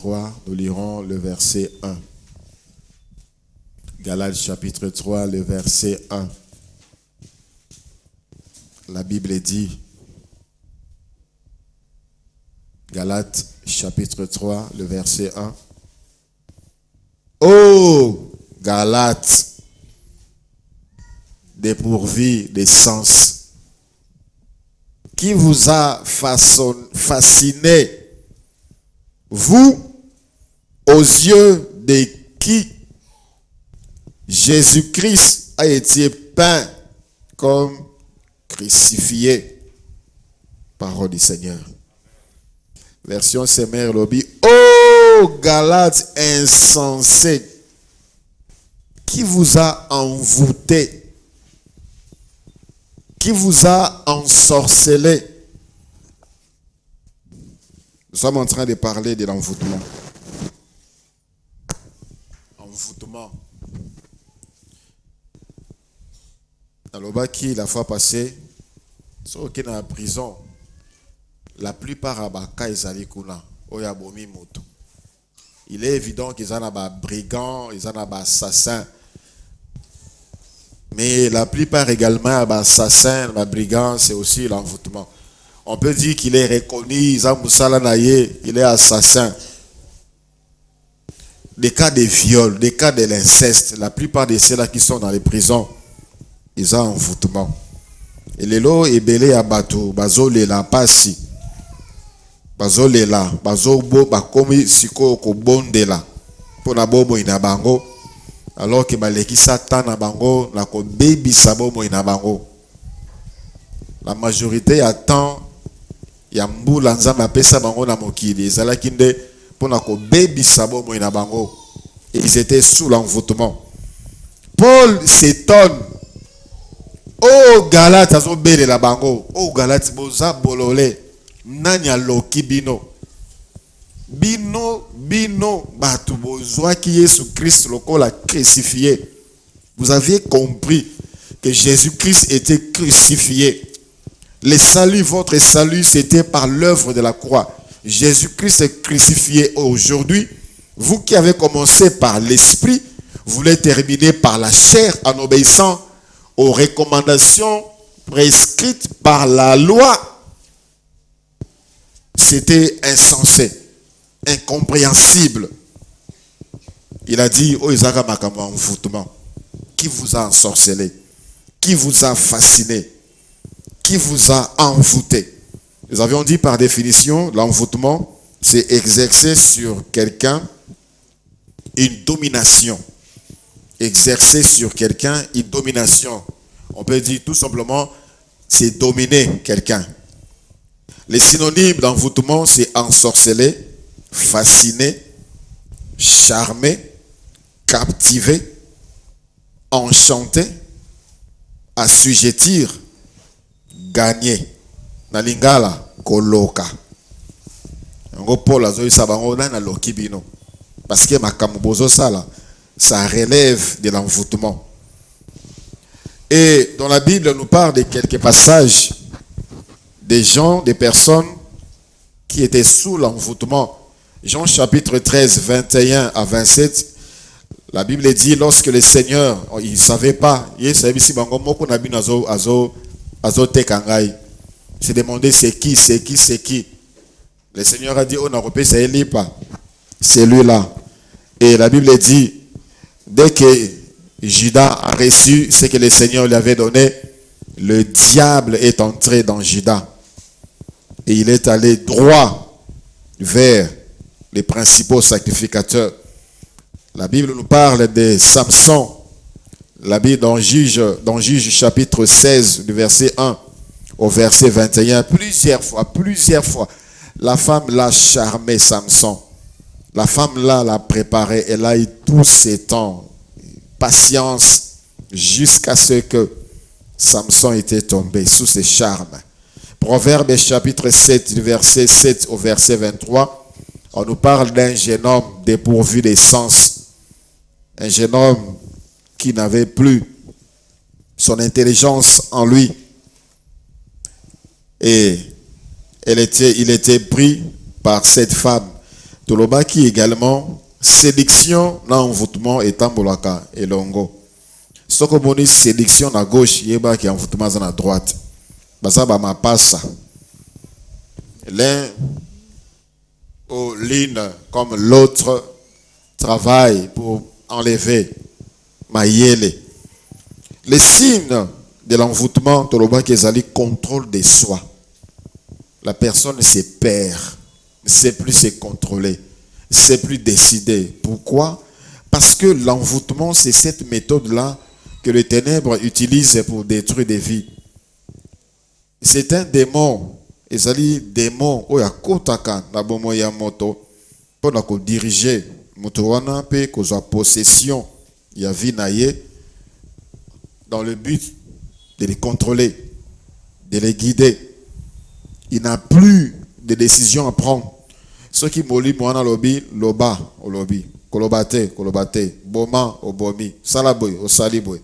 3, nous lirons le verset 1. Galates chapitre 3, le verset 1. La Bible dit, Galates chapitre 3, le verset 1. Ô Galates, dépourvus de sens, qui vous a fasciné, vous, aux yeux de qui Jésus-Christ a été peint comme crucifié. Parole du Seigneur. Version Semer Lobby. Ô Galates insensés, qui vous a envoûté, qui vous a ensorcelé. Nous sommes en train de parler de l'envoûtement. Envoûtement. Dans le baki, la fois passée, ceux qui sont dans la prison, la plupart à Baka Ezali Kuna, Oyabomi Moto. Il est évident qu'ils ont des brigands, ils ont des assassins. Mais la plupart également, des assassins, des brigands, c'est aussi l'envoûtement. On peut dire qu'il est reconnu, il est assassin. Des cas de viol, des cas de l'inceste, la plupart de ceux-là qui sont dans les prisons, ils ont envoûtement. Et les lots est belé à bateau, bazo lela pasi, bazo lela, bazo bo bakomi siko ko bondela, pour na bobo inabango, alors que baleki satan na bango, la ko baby sabomo inabango. La majorité attend ya mbula nzamba pesa bango na mokili, ezala kinde pour na ko baby sabomo inabango. Et ils étaient sous l'envoûtement. Paul s'étonne. Oh Galates azo bele la bango. Oh Galates boza bolole. Nanya loki bino. Bino batu bozwa ki Jésus Christ lokola crucifié. Vous avez compris que Jésus-Christ était crucifié. Le salut, votre salut, c'était par l'œuvre de la croix. Jésus-Christ est crucifié aujourd'hui. Vous qui avez commencé par l'esprit, vous voulez terminer par la chair en obéissant aux recommandations prescrites par la loi. C'était insensé, incompréhensible. Il a dit, oh Isaka Makama envoûtement, qui vous a ensorcelé, qui vous a fasciné, qui vous a envoûté. Nous avions dit par définition, l'envoûtement, c'est exercer sur quelqu'un une domination. Exercer sur quelqu'un une domination. On peut dire tout simplement, c'est dominer quelqu'un. Les synonymes d'envoûtement, c'est ensorceler, fasciner, charmer, captiver, enchanter, assujettir, gagner. Na lingala, koloka. Ngo Paul azoyi sabango na loki bino. Parce que makamubozo sala, ça relève de l'envoûtement. Et dans la Bible, on nous parle de quelques passages des gens, des personnes qui étaient sous l'envoûtement. Jean chapitre 13, 21 à 27, la Bible dit, lorsque le Seigneur, il ne savait pas, il savait si Bango Nabi Azo Tekangai. Il s'est demandé c'est qui. Le Seigneur a dit, on a repéré, c'est lui-là. Et la Bible dit, dès que Judas a reçu ce que le Seigneur lui avait donné, le diable est entré dans Judas. Et il est allé droit vers les principaux sacrificateurs. La Bible nous parle de Samson. La Bible dans Juge chapitre 16, du verset 1 au verset 21. Plusieurs fois, la femme l'a charmé Samson. La femme là l'a préparé, elle a eu tous ses temps, patience, jusqu'à ce que Samson était tombé sous ses charmes. Proverbe chapitre 7, du verset 7 au verset 23, on nous parle d'un jeune homme dépourvu de sens. Un jeune homme qui n'avait plus son intelligence en lui. Et il était pris par cette femme. Tolobaki également, sélection na envoûtement et tambolaka et longo. Ce que moni sélection à gauche, yeba qui envoûtement à droite. Basa ba ma passe. L'un aux lignes comme l'autre travaille pour enlever Mayele. Les signes de l'envoûtement, Tolobaki ezali contrôle de soi. La personne se perd, ne sait plus se contrôler, ne sait plus décider. Pourquoi? Parce que l'envoûtement, c'est cette méthode-là que les ténèbres utilisent pour détruire des vies. C'est un démon. Ezali démon oya kotaka na bomo ya moto pour na ko diriger moto wana pe kozwa possession ya vie na ye dans le but de les contrôler, de les guider. Il n'a plus de décision à prendre. Ceux qui moli moana lobi loba au lobi, kolobate, boma au bomi, salaboy au saliboy.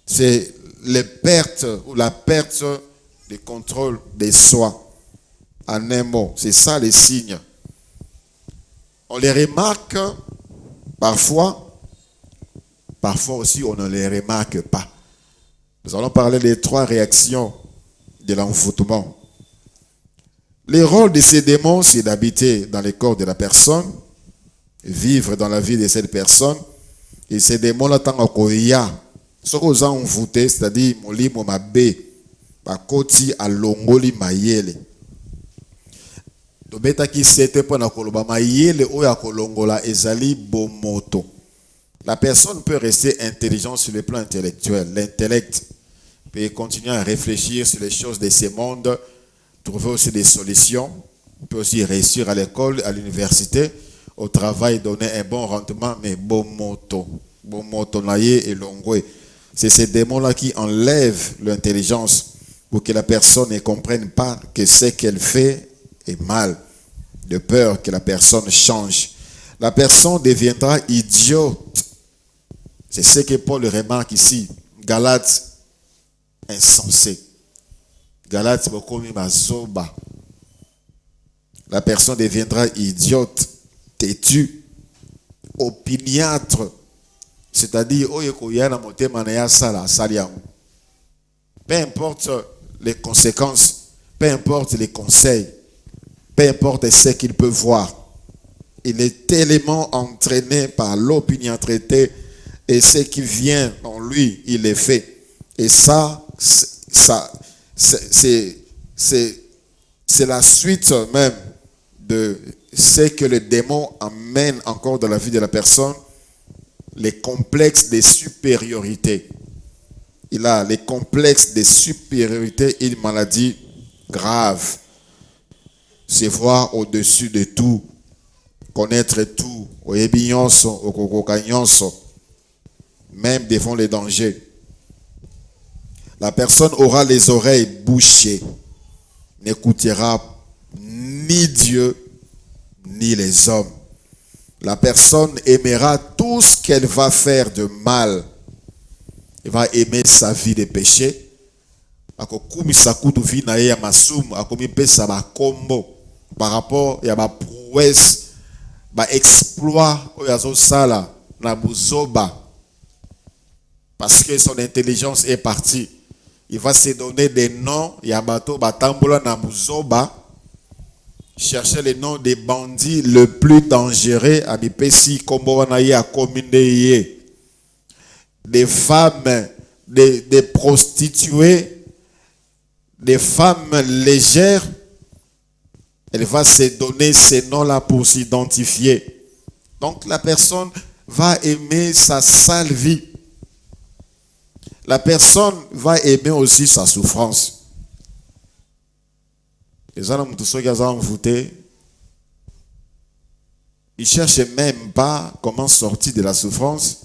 C'est les pertes ou la perte de contrôle de soi. En un mot, c'est ça les signes. On les remarque parfois aussi on ne les remarque pas. Nous allons parler des 3 réactions de l'envoûtement. Le rôle de ces démons, c'est d'habiter dans le corps de la personne, vivre dans la vie de cette personne. Et ces démons-là, tant qu'on ce qu'on a envoûté, c'est-à-dire molimo mabe, bakoti alongoli mayele. Tobeta ki sete po na koloba mayele oya kolongola ezali bomoto. La personne peut rester intelligente sur le plan intellectuel. L'intellect peut continuer à réfléchir sur les choses de ce monde, trouver aussi des solutions. On peut aussi réussir à l'école, à l'université, au travail, donner un bon rendement, mais bomoto naye et longwe. C'est ces démons-là qui enlèvent l'intelligence pour que la personne ne comprenne pas que ce qu'elle fait est mal, de peur que la personne change. La personne deviendra idiote. C'est ce que Paul remarque ici. Galates, insensé. Galates, mazoba. La personne deviendra idiote, têtue, opiniâtre. C'est-à-dire, peu importe les conséquences, peu importe les conseils, peu importe ce qu'il peut voir, il est tellement entraîné par l'opinion traitée et ce qui vient en lui, il est fait. Et ça c'est la suite même de ce que le démon amène encore dans la vie de la personne, les complexes de supériorité. Il a les complexes de supériorité, une maladie grave. Se voir au-dessus de tout, connaître tout, même devant les dangers. La personne aura les oreilles bouchées, n'écoutera ni Dieu ni les hommes. La personne aimera tout ce qu'elle va faire de mal. Elle va aimer sa vie de péché. Par rapport à ma prouesse, ma exploit, parce que son intelligence est partie. Il va se donner des noms, Yabato Batambola Nabuzoba, chercher les noms des bandits le plus dangereux à Bipesi, Kombowanaye à Komindeye, des femmes, des prostituées, des femmes légères. Elle va se donner ces noms-là pour s'identifier. Donc la personne va aimer sa sale vie. La personne va aimer aussi sa souffrance. Les gens qui ont envoûté, ils ne cherchent même pas comment sortir de la souffrance.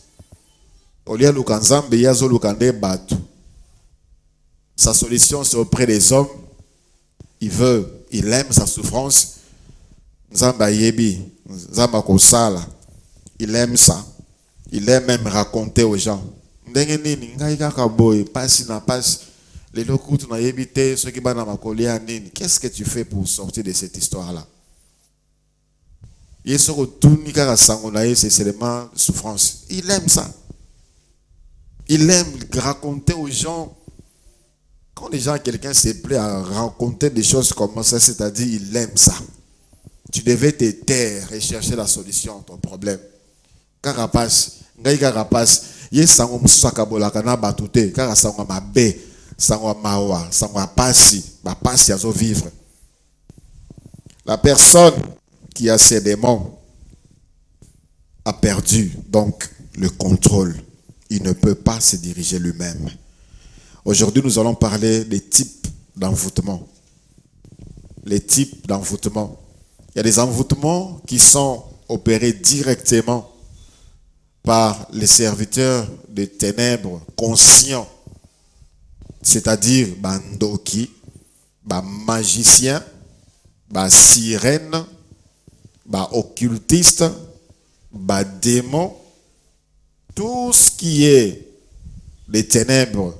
Sa solution, c'est auprès des hommes. Il aime sa souffrance. Il aime ça. Il aime même raconter aux gens. Qu'est-ce que tu fais pour sortir de cette histoire-là? c'est seulement souffrance. Il aime ça. Il aime raconter aux gens. Quand les gens, quelqu'un se plaît à raconter des choses comme ça, c'est-à-dire il aime ça. Tu devais te taire et chercher la solution à ton problème. Carapace, sango mususu akabolaka na batute kaka sango mabe sango mawa sango pasi bapasi azo vivre. La personne qui a ces démons a perdu donc le contrôle. Il ne peut pas se diriger lui-même. Aujourd'hui, nous allons parler des types d'envoûtement. Les types d'envoûtement. Il y a des envoûtements qui sont opérés directement par les serviteurs des ténèbres conscients, c'est-à-dire bandoki, magicien, sirène, occultiste, démon, tout ce qui est les ténèbres.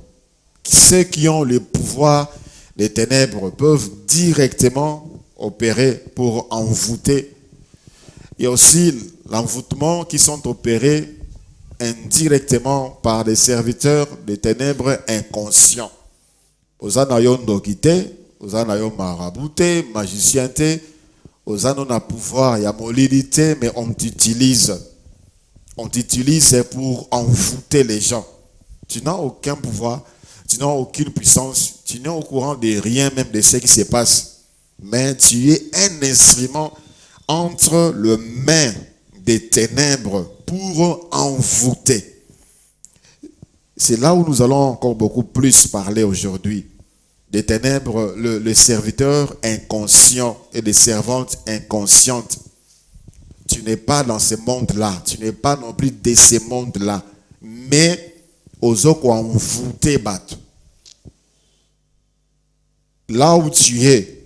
Ceux qui ont le pouvoir des ténèbres peuvent directement opérer pour envoûter. Il y a aussi l'envoûtement qui sont opérés indirectement par des serviteurs des ténèbres inconscients. Ozanayon dokite, ozanayon marabouté, magicien, ozanayon a pouvoir, il y a molidité, mais on t'utilise. On t'utilise pour envoûter les gens. Tu n'as aucun pouvoir, tu n'as aucune puissance, tu n'es au courant de rien, même de ce qui se passe. Mais tu es un instrument entre les mains des ténèbres pour envoûter. C'est là où nous allons encore beaucoup plus parler aujourd'hui. Des ténèbres, le serviteur inconscient et des servantes inconscientes. Tu n'es pas dans ce monde-là. Tu n'es pas non plus de ce monde-là. Mais aux autres envoûtés battent. Là où tu es,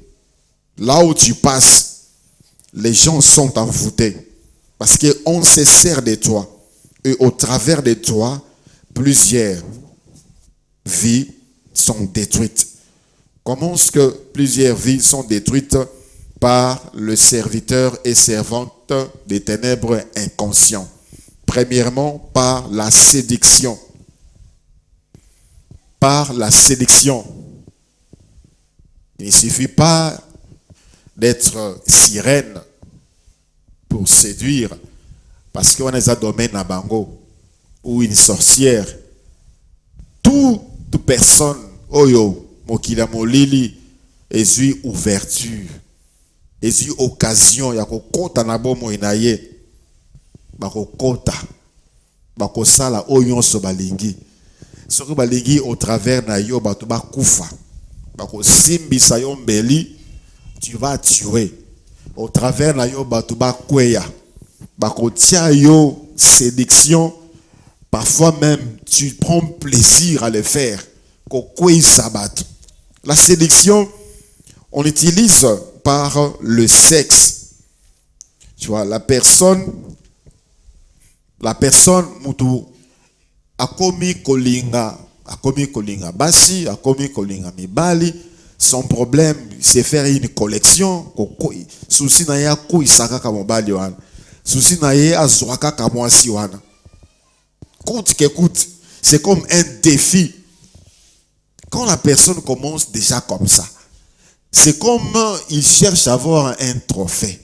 là où tu passes, les gens sont envoûtés. Parce qu'on se sert de toi. Et au travers de toi, plusieurs vies sont détruites. Comment est-ce que plusieurs vies sont détruites par le serviteur et servante des ténèbres inconscients? Premièrement, par la séduction. Par la séduction. Il ne suffit pas d'être sirène pour séduire, parce qu'on est à domaine à Bango, ou une sorcière. Toute personne, oyo, mokila molili, ezui ouverture, ezui occasion, ya kokota na bomo inaye, bakokota, bakosala oyo so balingi. Soko balingi au travers na yo, batu bakufa, bakosimbisa yo mbeli, tu vas tuer. Au travers na yo batu bakweya, bakotia yo séduction, parfois même tu prends plaisir à le faire. La séduction, on l'utilise par le sexe. Tu vois, la personne mutu akomi kolinga basi, akomi kolinga mibali. Son problème, c'est faire une collection. Souci na ya kou isaka kamobali wana. Souci na ye azwaka kamwasi wana. Coûte que coûte, c'est comme un défi. Quand la personne commence déjà comme ça, c'est comme il cherche à avoir un trophée.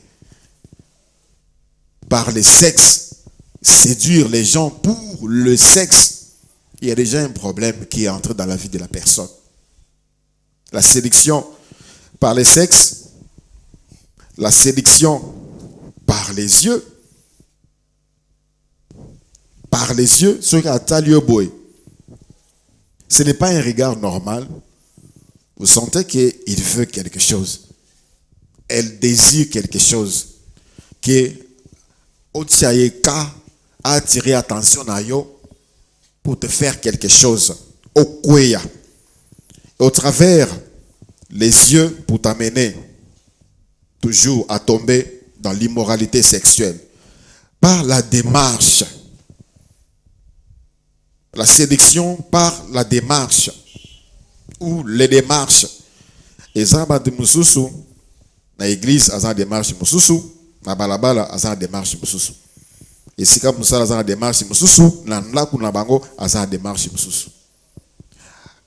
Par le sexe, séduire les gens pour le sexe. Il y a déjà un problème qui est entré dans la vie de la personne. La séduction par le sexe, la séduction par les yeux, ce n'est pas un regard normal. Vous sentez qu'il veut quelque chose. Elle désire quelque chose. Que Otiaïka a attiré attention à yo pour te faire quelque chose. Okweya. Au travers les yeux pour t'amener toujours à tomber dans l'immoralité sexuelle. Par la démarche. La séduction par la démarche. Ou les démarches. Et ça, de mususu, dans l'église, à la démarche mususu, Na balabala aza na démarche mususu. Et si comme ça aza na démarche mususu, na ndaku na bango aza na démarche mususu.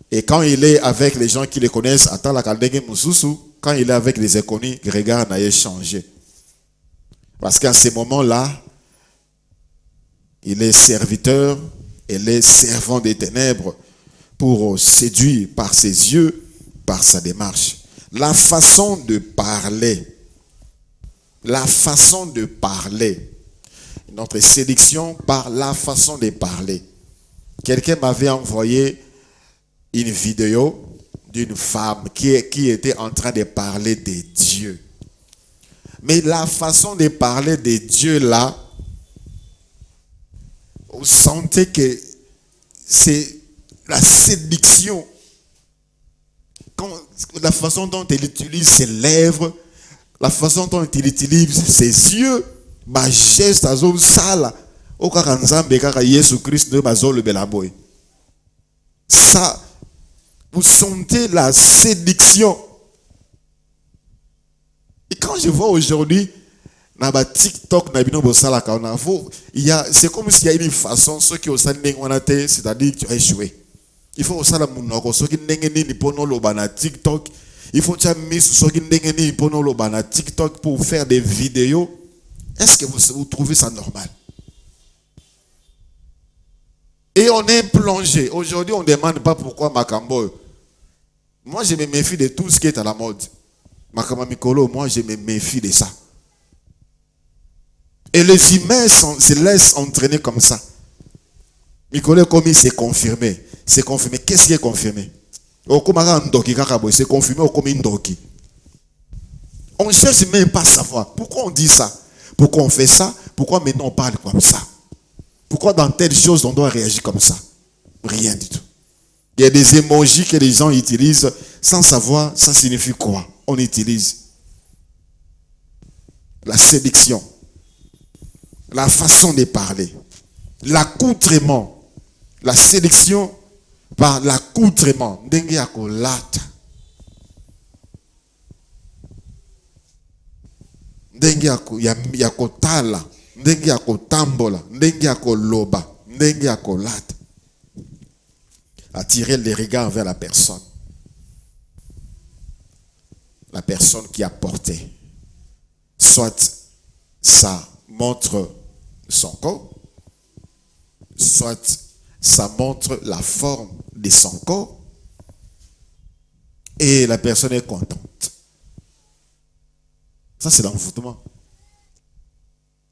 Et quand il est avec les gens qui le connaissent, attends la kaldenge mususu, quand il est avec les inconnus, le regard n'a changé. Parce qu'à ce moment-là, il est serviteur, il est servant des ténèbres pour séduire par ses yeux, par sa démarche. La façon de parler, notre séduction par la façon de parler. Quelqu'un m'avait envoyé une vidéo d'une femme qui était en train de parler de Dieu. Mais la façon de parler de Dieu là, vous sentez que c'est la séduction. La façon dont elle utilise ses lèvres, la façon dont il utilise ses yeux, ma geste à zone sale, au karanzambe kaka Jésus Christ ne bazole belaboy. Ça, vous sentez la séduction. Et quand je vois aujourd'hui, na ba TikTok na bino bosala ka na c'est comme s'il y a une façon ceux qui osali ndenge c'est-à-dire que tu as échoué. Il faut osala munoko ceux qui ndenge nini pono loba na TikTok. Il faut que mis ceux qui ndenge nini pono loba na TikTok pour faire des vidéos. Est-ce que vous trouvez ça normal? Et on est plongé. Aujourd'hui, on ne demande pas pourquoi Makambo. Moi, je me méfie de tout ce qui est à la mode. Makama Mikolo, moi, je me méfie de ça. Et les humains se laissent entraîner comme ça. Mikolo, comme il s'est confirmé. C'est confirmé. Qu'est-ce qui est confirmé? C'est confirmé comme une doki. On ne cherche même pas à savoir. Pourquoi on dit ça? Pourquoi on fait ça? Pourquoi maintenant on parle comme ça? Pourquoi dans telle chose on doit réagir comme ça? Rien du tout. Il y a des émojis que les gens utilisent sans savoir ça signifie quoi. On utilise la séduction, la façon de parler, l'accoutrement, la séduction par l'accoutrement. Ndenge ya kolata, ndenge ya kotala, ndenge ya kotambola, ndenge ya koloba, ndenge ya kolata. Attirer les regards vers la personne. La personne qui a porté. Soit ça montre son corps, soit ça montre la forme de son corps, et la personne est contente. Ça, c'est l'envoûtement.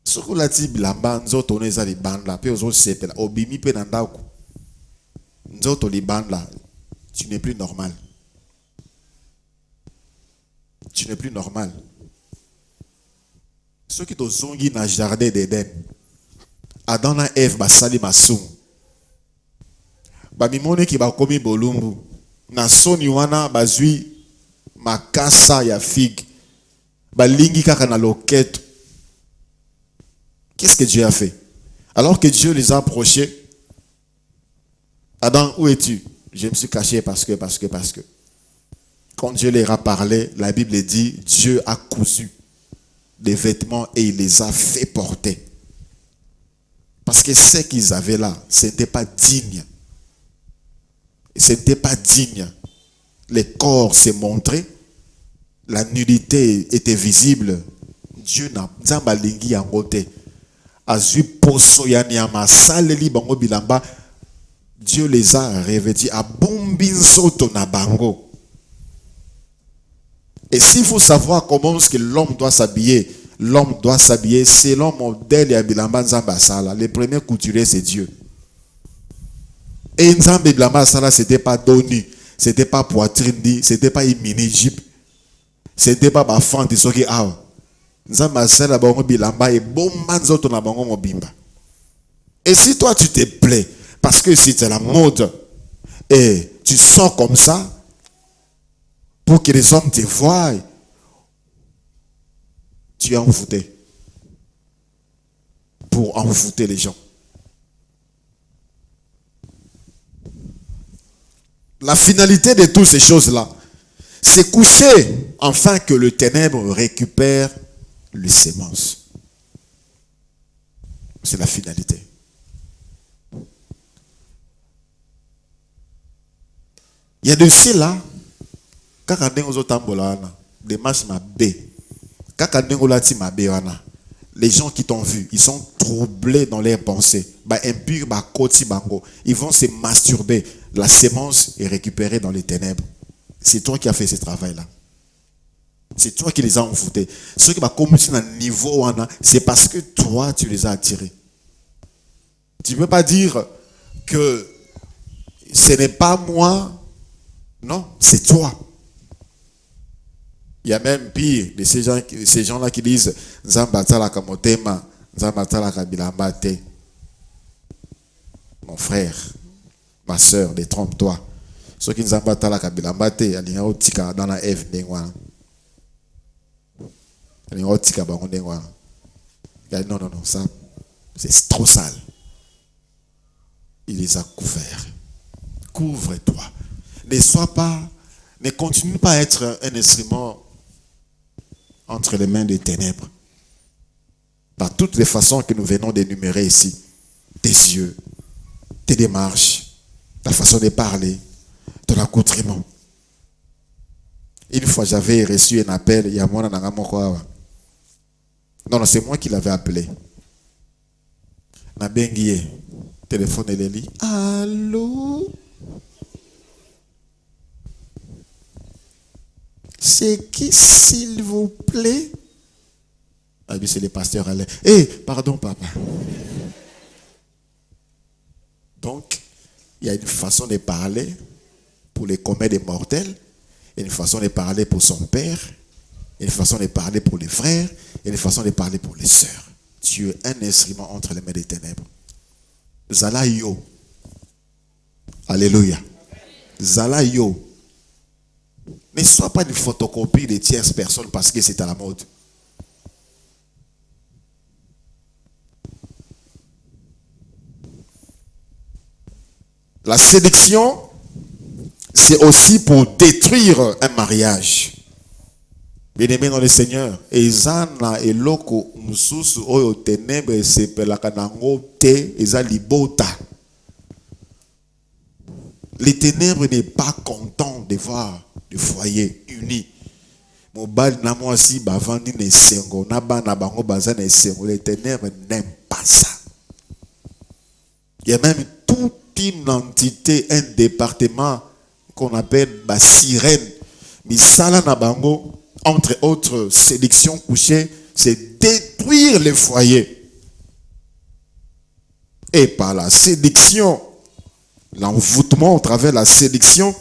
Ce que la bilamba, nous autres, on est à les bandes là, puis aux autres, c'est là, obimi pe nandaku. Nous autres, les bandes là, tu n'es plus normal. Tu n'es plus normal. Ceux qui t'ont zongi dans le jardin d'Éden, Adam et Ève, basali masum. Bamimone qui ba komi bolumbu. Na soni wana bazui makasa ya figue. Balingi kaka na loquette. Qu'est-ce que Dieu a fait? Alors que Dieu les a approchés. Adam, où es-tu? Je me suis caché parce que. Quand Dieu leur a parlé, la Bible dit, Dieu a cousu des vêtements et il les a fait porter. Parce que ce qu'ils avaient là, ce n'était pas digne. Ce n'était pas digne. Les corps se montraient, la nudité était visible. Dieu n'a pas lingi en côté. Azui poso yanyama saleli bango bilamba. Dieu les a revêtis à bombinzoto na bango. Et s'il faut savoir comment est-ce que l'homme doit s'habiller, l'homme doit s'habiller selon le modèle ya bilamba nzamba sala. Le premier couturier c'est Dieu. Et nzamba bilamba sala c'était pas doni, c'était pas poitrine, c'était pas une mini jupe, c'était pas ma fente soki awa. Nzamba sala bango bilamba et bomba nzoto na bango mobimba. Et si toi tu te plais parce que si c'est la mode et tu sors comme ça pour que les hommes te voient, tu es envoûté. Pour envoûter les gens. La finalité de toutes ces choses-là, c'est coucher afin que le ténèbre récupère les semences. C'est la finalité. Il y a de ceux-là, quand les gens qui t'ont vu, ils sont troublés dans leurs pensées. Ils vont se masturber. La sémence est récupérée dans les ténèbres. C'est toi qui as fait ce travail-là. C'est toi qui les as envoûtés. Ceux qui vont commencer à un niveau, c'est parce que toi, tu les as attirés. Tu ne peux pas dire que ce n'est pas moi. Non, c'est toi. Il y a même pire de ces gens-là qui disent Zambatala Kamotema, Zambatala Kabilambate. Mon frère, ma soeur, détrompe-toi. Ceux qui Zambatala Kabilambate, il y a un dans la Ève Ndengwana. Il y a un dans Ndengwana. Non, ça, c'est trop sale. Il les a couverts. Couvre-toi. Ne continue pas à être un instrument entre les mains des ténèbres. Par toutes les façons que nous venons d'énumérer ici. Tes yeux, tes démarches, ta façon de parler, ton accoutrement. Une fois, j'avais reçu un appel, il y a moi non, c'est moi qui l'avais appelé. Nabengiye, téléphone et les lits. Allô? C'est qui, s'il vous plaît? Ah oui, c'est les pasteurs à l'air. Pardon, papa. Donc, il y a une façon de parler pour les communs des mortels, une façon de parler pour son père, une façon de parler pour les frères, et une façon de parler pour les sœurs. Tu es un instrument entre les mains des ténèbres. Zala yo. Alléluia. Zala yo. Ne sois pas une photocopie de tierces personnes parce que c'est à la mode. La séduction, c'est aussi pour détruire un mariage. Bien-aimé dans le Seigneur, ezana eloko mususu oyo ténèbres sepelaka nango te eza libota. Les ténèbres n'est pas content de voir le foyer uni. Mobile na moi si bavandi ne sengo na bana bango baza ne sengo. Les ténèbres n'aiment pas ça. Il y a même toute une entité, un département qu'on appelle la sirène. Misala na bango, entre autres sélections couchées, c'est détruire le foyer. Et par la séduction, l'envoûtement au travers de la séduction,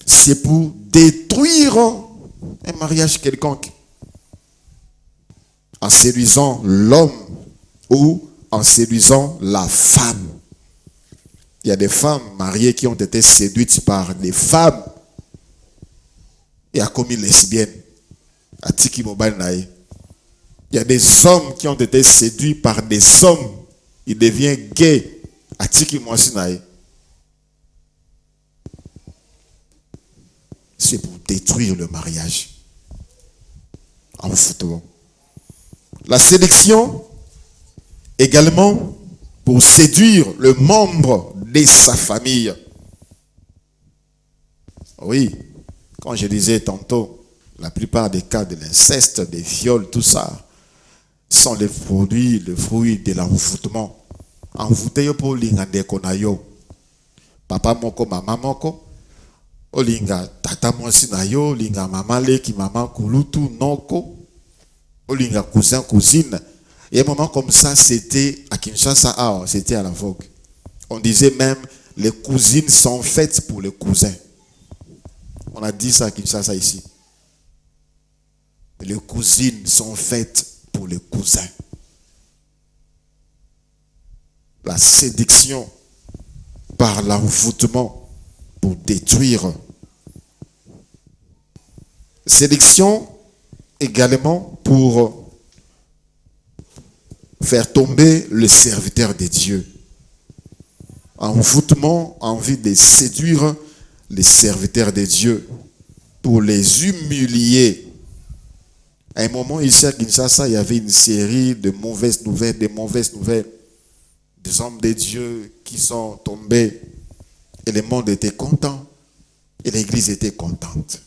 c'est pour détruire un mariage quelconque. En séduisant l'homme ou en séduisant la femme. Il y a des femmes mariées qui ont été séduites par des femmes et a commis lesbienne. Il y a des hommes qui ont été séduits par des hommes. Ils deviennent gays. C'est pour détruire le mariage. En photo. La sélection, également, pour séduire le membre de sa famille. Oui, quand je disais tantôt, la plupart des cas de l'inceste, des viols, tout ça, sont les fruits de l'envoûtement. Envoûté pour l'ingande konayo. Papa moko, maman moko. Olinga tata mwasi na yo, olinga maman leki, maman kulutu, noko. Olinga cousin, cousine. Et un moment comme ça, c'était à Kinshasa, c'était à la vogue. On disait même, les cousines sont faites pour les cousins. On a dit ça à Kinshasa ici. Les cousines sont faites pour les cousins. La séduction par l'envoûtement pour détruire. Séduction également pour faire tomber le serviteur de Dieu. Envoûtement, envie de séduire les serviteurs de Dieu pour les humilier. À un moment, ici à Kinshasa, il y avait une série de mauvaises nouvelles, des hommes de Dieu qui sont tombés. Et le monde était content. Et l'église était contente.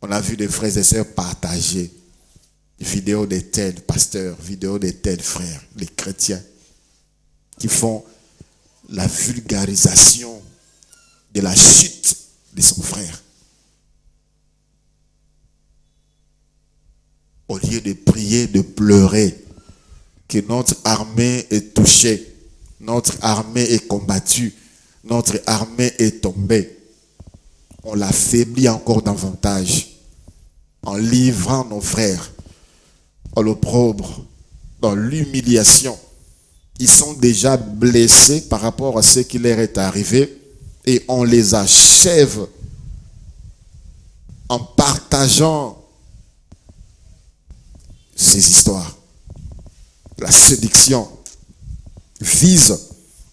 On a vu des frères et sœurs partager vidéos de tels pasteurs, vidéos de tels frères, les chrétiens, qui font la vulgarisation de la chute de son frère. Au lieu de prier, de pleurer, que notre armée est touchée, notre armée est combattue, notre armée est tombée, on l'affaiblit encore davantage en livrant nos frères à l'opprobre, dans l'humiliation. Ils sont déjà blessés par rapport à ce qui leur est arrivé et on les achève en partageant ces histoires. La séduction vise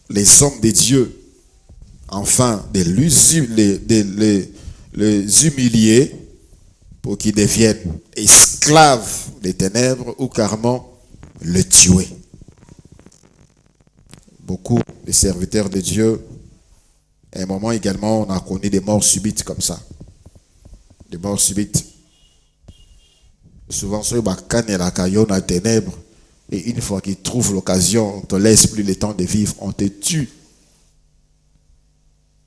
les hommes de Dieu afin de les humilier pour qu'ils deviennent esclaves des ténèbres ou carrément le tuer. Beaucoup de serviteurs de Dieu, à un moment également, on a connu des morts subites comme ça. Des morts subites. Souvent, ceux qui sont la caillou dans les ténèbres, et une fois qu'ils trouvent l'occasion, on ne te laisse plus le temps de vivre, on te tue.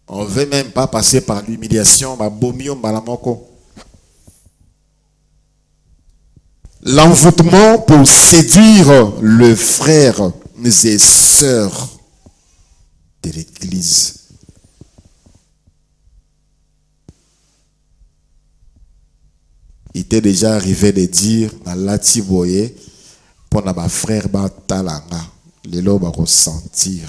On ne veut même pas passer par l'humiliation. L'envoûtement pour séduire le frère et sœurs de l'église. Il t'est déjà arrivé de dire dans l'atiboye pour ma frère talanga les lots va ressentir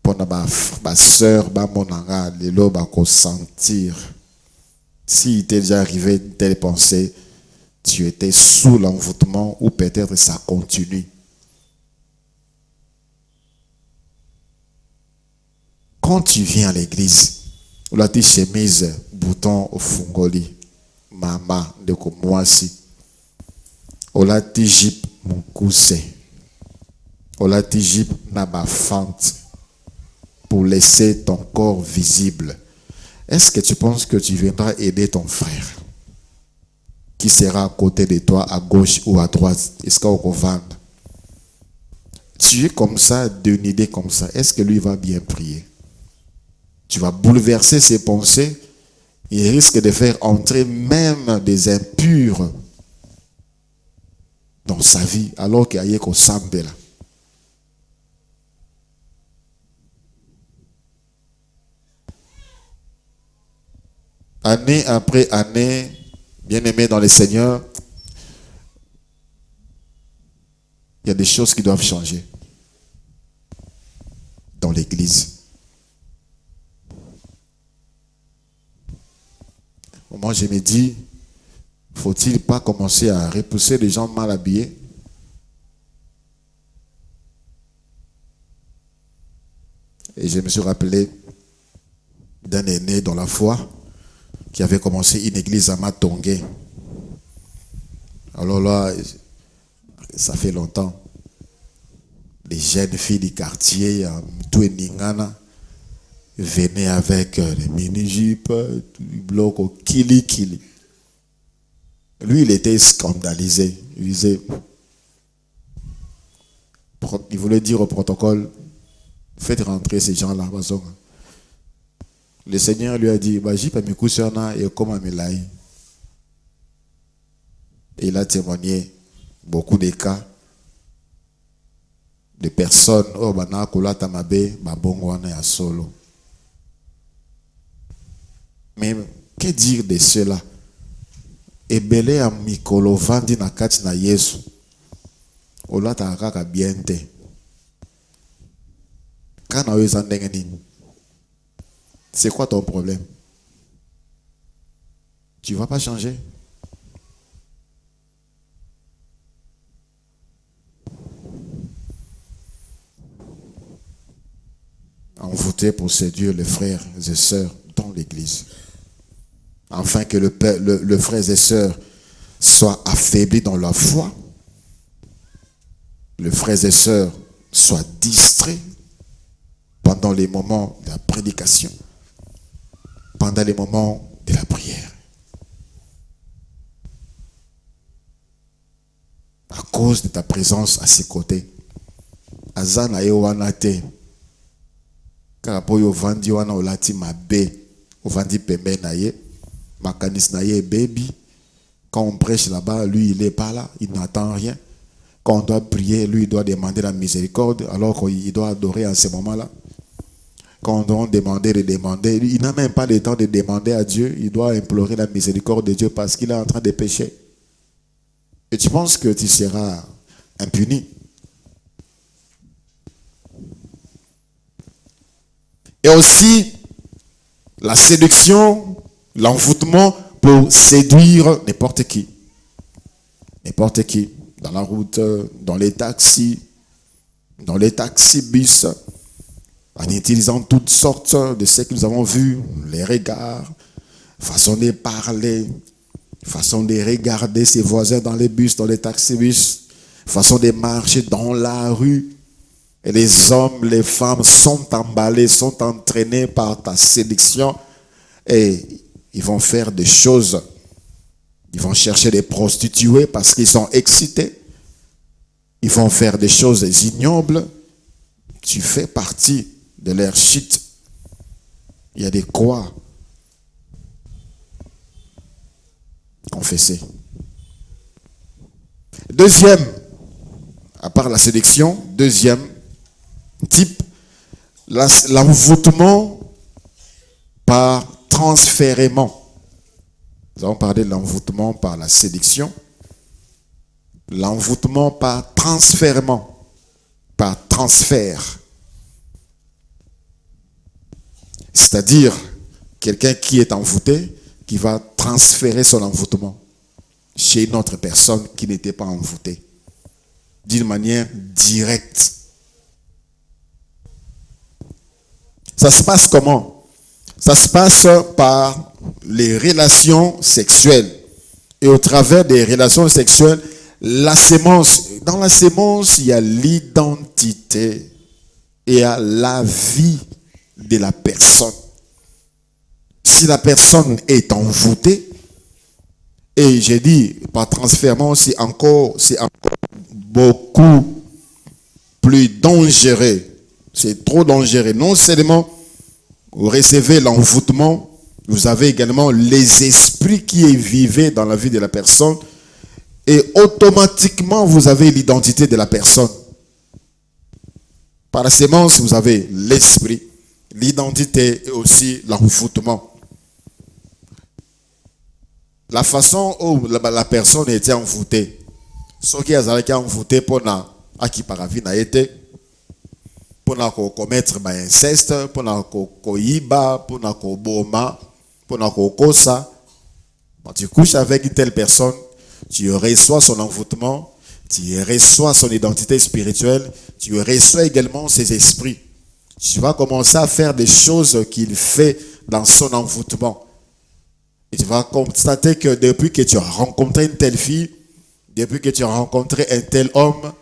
pour ma sœur monanga les lots va ressentir. Si il t'est déjà arrivé une telle pensée, tu étais sous l'envoûtement ou peut-être ça continue. Quand tu viens à l'église, on a dit chemise, bouton au fungoli, mama de komwasi, on a dit jip mon cousin, on a dit jip na ma fente pour laisser ton corps visible. Est-ce que tu penses que tu viendras aider ton frère qui sera à côté de toi, à gauche ou à droite? Est-ce qu'on va vendre? Tu es comme ça, d'une idée comme ça. Est-ce que lui va bien prier? Tu vas bouleverser ses pensées. Il risque de faire entrer même des impurs dans sa vie, alors qu'il y a qu'au sambe là. Année après année, bien-aimés dans le Seigneur, il y a des choses qui doivent changer dans l'église. Moi, je me dis, faut-il pas commencer à repousser les gens mal habillés? Et je me suis rappelé d'un aîné dans la foi qui avait commencé une église à Matongé. Alors là, ça fait longtemps. Les jeunes filles du quartier, tout Ningana, venaient avec les mini-jupes, du bloc au kili-kili. Lui, il était scandalisé. Il voulait dire au protocole, faites rentrer ces gens-là. Le Seigneur lui a dit, et comme et il a témoigné beaucoup de cas de personnes solo. Mais que dire de cela? Ebele a mikolo vandi na kati na Yesu. Ola ta kaka bien te. Kana weza ndenge nini? C'est quoi ton problème? Tu vas pas changer? Envoûté pour séduire les frères et sœurs dans l'église. afin que le frères et sœurs soient affaiblis dans leur foi. Les frères et sœurs soient distraits pendant les moments de la prédication, pendant les moments de la prière. À cause de ta présence à ses côtés. Azana ewana te. Karapo vandi wana olati mabe. Ovandi pembe na ye. Makanis na ye baby. Quand on prêche là-bas, lui il est pas là. Il n'attend rien. Quand on doit prier, lui il doit demander la miséricorde. Alors qu'il doit adorer en ce moment-là. Quand on doit demander, il n'a même pas le temps de demander à Dieu. Il doit implorer la miséricorde de Dieu parce qu'il est en train de pécher. Et tu penses que tu seras impuni. Et aussi, la séduction, l'envoûtement pour séduire n'importe qui. N'importe qui. Dans la route, dans les taxis bus, en utilisant toutes sortes de ce que nous avons vu, les regards, façon de parler, façon de regarder ses voisins dans les bus, dans les taxibus, façon de marcher dans la rue. Et les hommes, les femmes sont emballés, sont entraînés par ta séduction et ils vont faire des choses. Ils vont chercher des prostituées parce qu'ils sont excités. Ils vont faire des choses ignobles. Tu fais partie de leur shit. Il y a des quoi confesser. Deuxième, à part la sélection, deuxième type, l'envoûtement par transfèrement. Nous avons parlé de l'envoûtement par la sélection. L'envoûtement par transfèrement, par transfert. C'est-à-dire, quelqu'un qui est envoûté, qui va transférer son envoûtement chez une autre personne qui n'était pas envoûtée, d'une manière directe. Ça se passe comment? Ça se passe par les relations sexuelles. Et au travers des relations sexuelles, la sémence, dans la sémence, il y a l'identité et il y a la vie de la personne. Si la personne est envoûtée, et j'ai dit par transfèrement, c'est encore beaucoup plus dangereux. C'est trop dangereux. Non seulement vous recevez l'envoûtement, vous avez également les esprits qui vivaient dans la vie de la personne et automatiquement vous avez l'identité de la personne. Par la sémence, vous avez l'esprit, l'identité et aussi l'envoûtement. La façon où la personne était envoûtée, ce qui est envoûté pour qui paravi n'a été pour commettre inceste, pour koyiba, pour boma, pour kosa. Quand tu couches avec une telle personne, tu reçois son envoûtement, tu reçois son identité spirituelle, tu reçois également ses esprits. Tu vas commencer à faire des choses qu'il fait dans son envoûtement. Et tu vas constater que depuis que tu as rencontré une telle fille, depuis que tu as rencontré un tel homme,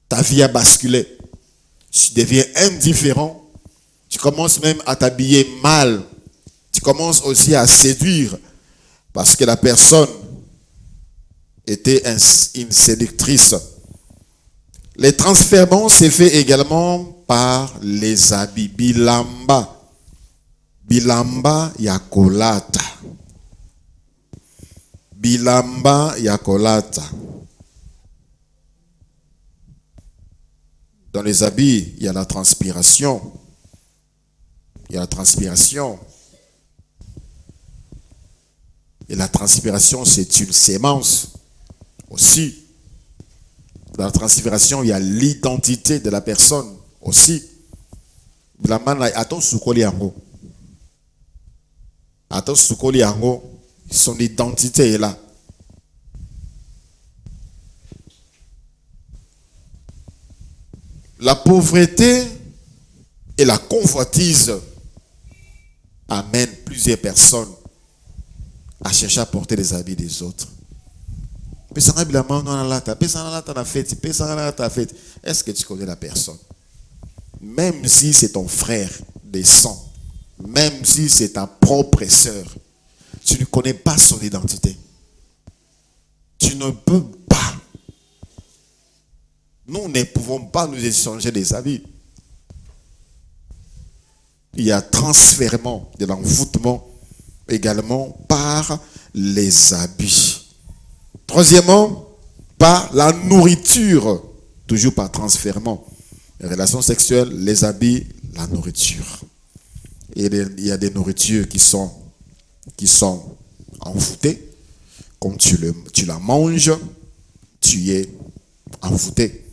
ta vie a basculé. Tu deviens indifférent. Tu commences même à t'habiller mal. Tu commences aussi à séduire parce que la personne était une séductrice. Les transfèrements se fait également par les habits. Bilamba. Bilamba yakolata. Bilamba yakolata. Dans les habits, il y a la transpiration. Il y a la transpiration. Et la transpiration, c'est une sémence aussi. Dans la transpiration, il y a l'identité de la personne aussi. Son identité est là. La pauvreté et la convoitise amènent plusieurs personnes à chercher à porter les habits des autres. Est-ce que tu connais la personne? Même si c'est ton frère de sang, même si c'est ta propre sœur, tu ne connais pas son identité. Tu ne peux pas. Nous ne pouvons pas nous échanger des habits. Il y a transfèrement de l'envoûtement également par les habits. Troisièmement, par la nourriture, toujours par transfèrement. Les relations sexuelles, les habits, la nourriture. Et il y a des nourritures qui sont envoûtées. Quand tu la manges, tu es envoûté.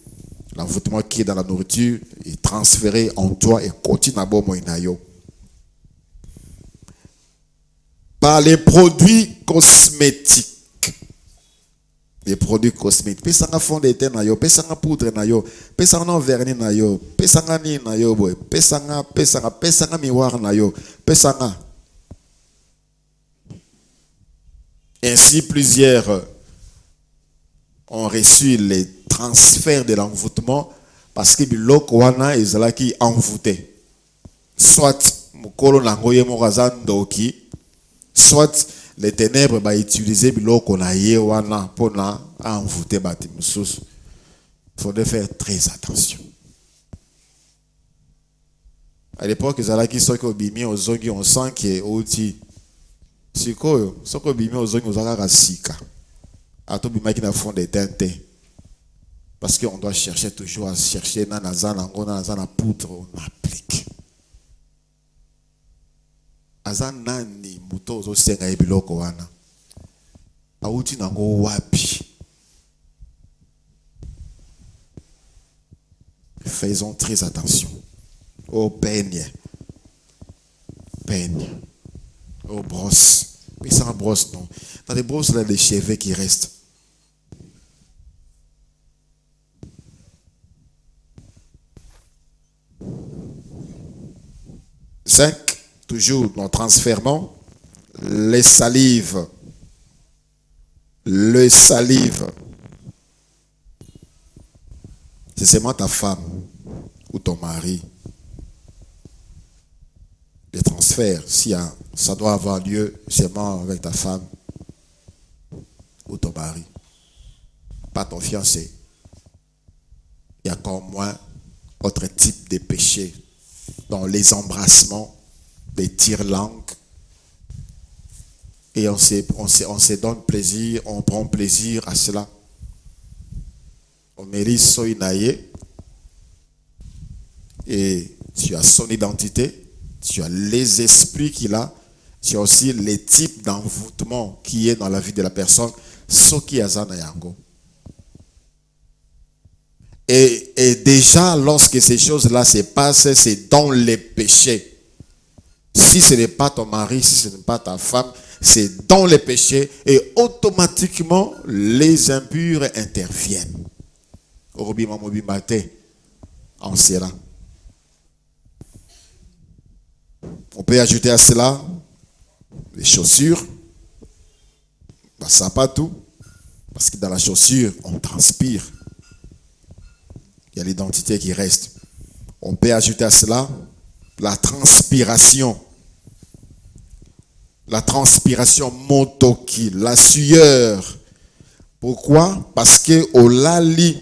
L'envoûtement qui est dans la nourriture est transféré en toi et continue à boire. Par les produits cosmétiques. Les produits cosmétiques. Pesanga fond de teint na yo, pesanga poudre na yo, pesanga vernis na yo, pesanga ni na yo boy, pesanga miroir na yo, pesanga. Ainsi plusieurs ont reçu les transferts de l'envoûtement parce que biloko wana ezala ki envoûté. Soit mukolo nangoye morazandoki, soit les ténèbres va utiliser biloko na ye wana pour na envoûter bati mususu. Il faudrait faire très attention. À l'époque, ezalaki soki obimi ozongi on sent que oti sikoyo soki obimi ozongi ozaka sika. Ato bimaki na fond de teinte. Parce qu'on doit chercher toujours à chercher na poudre, on applique. Azan nani muto zo senga ebiloko wana. Auti nango wapi. Faisons très attention. Oh peigne. Oh brosse. Mais sans brosse non. Dans les brosses là, les cheveux qui restent. Cinq. Toujours dans le transfèrement, les salives. Le salive. C'est seulement ta femme ou ton mari. Les transferts, si ça doit avoir lieu seulement avec ta femme ou ton mari. Pas ton fiancé. Il y a encore moins autre type de péché dans les embrassements, des tire-langues. Et on se donne plaisir, on prend plaisir à cela. On mérite son inaye. Et tu as son identité, tu as les esprits qu'il a, tu as aussi les types d'envoûtement qui est dans la vie de la personne, ce qui est yango. Et déjà, lorsque ces choses-là se passent, c'est dans les péchés. Si ce n'est pas ton mari, si ce n'est pas ta femme, c'est dans les péchés et automatiquement les impurs interviennent. En cela. On peut ajouter à cela les chaussures. Ça pas tout. Parce que dans la chaussure, on transpire. Il y a l'identité qui reste. On peut ajouter à cela la transpiration. La transpiration motoki, la sueur. Pourquoi? Parce que au lali,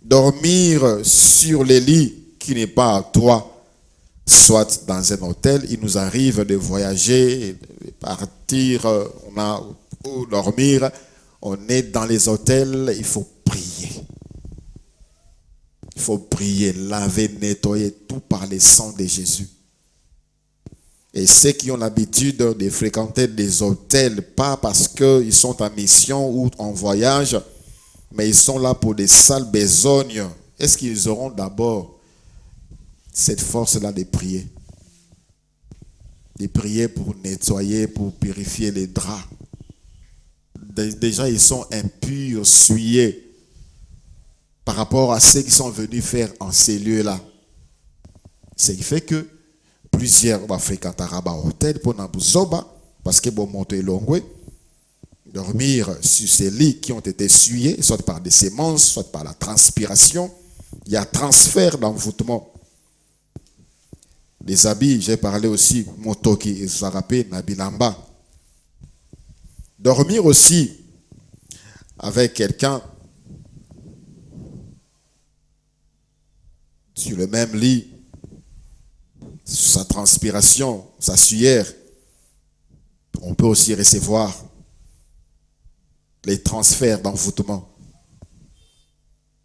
dormir sur les lits qui n'est pas à toi, soit dans un hôtel, il nous arrive de voyager, de partir, on a où dormir, on est dans les hôtels, il faut prier. Il faut prier, laver, nettoyer tout par le sang de Jésus. Et ceux qui ont l'habitude de fréquenter des hôtels, pas parce qu'ils sont en mission ou en voyage, mais ils sont là pour des sales besognes, est-ce qu'ils auront d'abord cette force-là de prier? De prier pour nettoyer, pour purifier les draps. Déjà, ils sont impurs, souillés par rapport à ceux qui sont venus faire en ces lieux-là. Ce qui fait que plusieurs vont fréquenter un hôtel pour Nabuzoba, parce que bon monter longue, Dormir sur ces lits qui ont été essuyés, soit par des sémences, soit par la transpiration. Il y a transfert d'envoûtement. Les habits, j'ai parlé aussi, Motoki et Zarape, Nabilamba. Dormir aussi avec quelqu'un sur le même lit, sa transpiration, sa sueur, on peut aussi recevoir les transferts d'envoûtement.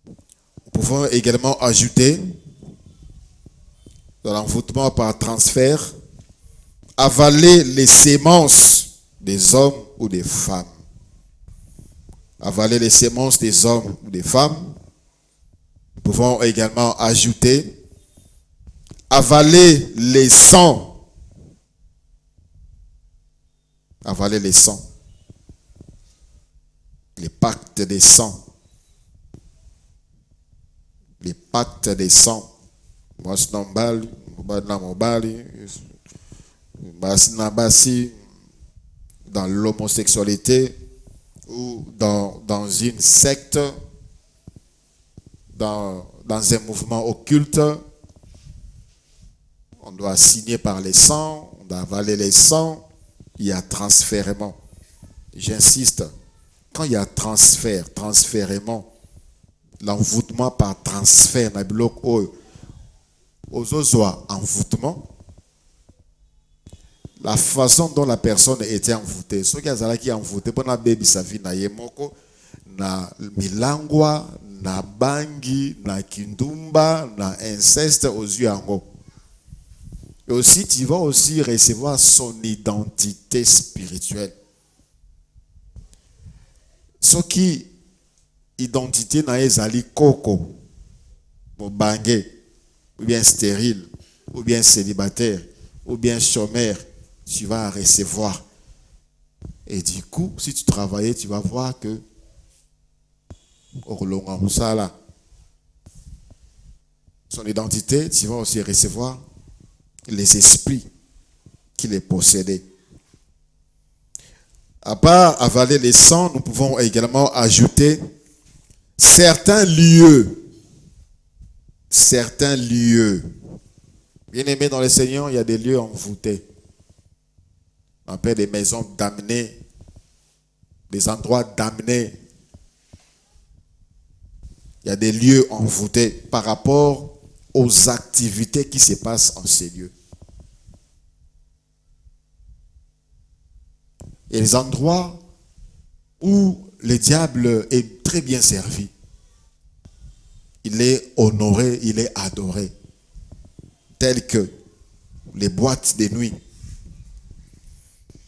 Nous pouvons également ajouter dans l'envoûtement par transfert, avaler les sémences des hommes ou des femmes. Avaler les sémences des hommes ou des femmes. Nous pouvons également ajouter avaler les sangs. Avaler les sangs. Les pactes des sangs. Les pactes des sangs. Dans l'homosexualité ou dans une secte, dans un mouvement occulte, on doit signer par les sangs, on doit avaler les sangs, il y a transfèrement. J'insiste, quand il y a transfèrement, l'envoûtement par transfert, dans le bloc aux autres envoûtement, la façon dont la personne était envoûtée, ceux qui ont envoûté, pour la baby sa vie na yemoko, na milangwa, na bangi, na kindumba, na inceste aux yeux en. Et aussi, tu vas aussi recevoir son identité spirituelle. Ce qui identité na ezali koko, bangé, ou bien stérile, ou bien célibataire, ou bien chômeur, tu vas recevoir. Et du coup, si tu travaillais, tu vas voir que son identité, tu vas aussi recevoir les esprits qui les possédaient. À part avaler les sangs, nous pouvons également ajouter certains lieux. Certains lieux. Bien aimé dans le Seigneur, il y a des lieux envoûtés. On appelle des maisons damnées, des endroits damnés. Il y a des lieux envoûtés par rapport aux activités qui se passent en ces lieux. Et les endroits où le diable est très bien servi. Il est honoré, il est adoré. Tels que les boîtes de nuit.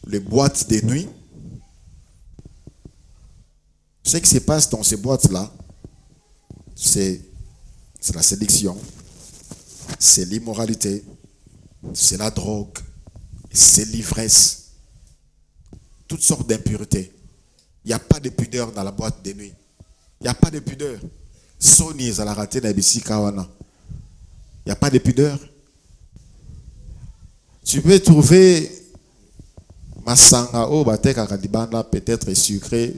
Les boîtes de nuit. Ce qui se passe dans ces boîtes-là, c'est la séduction, c'est l'immoralité, c'est la drogue, c'est l'ivresse, toutes sortes d'impuretés. Il n'y a pas de pudeur dans la boîte de nuit. Il n'y a pas de pudeur. Sony est à la raté d'Abissi Kawana. Il n'y a pas de pudeur. Tu peux trouver Masanga au Batek à Kadibanda, peut-être sucré,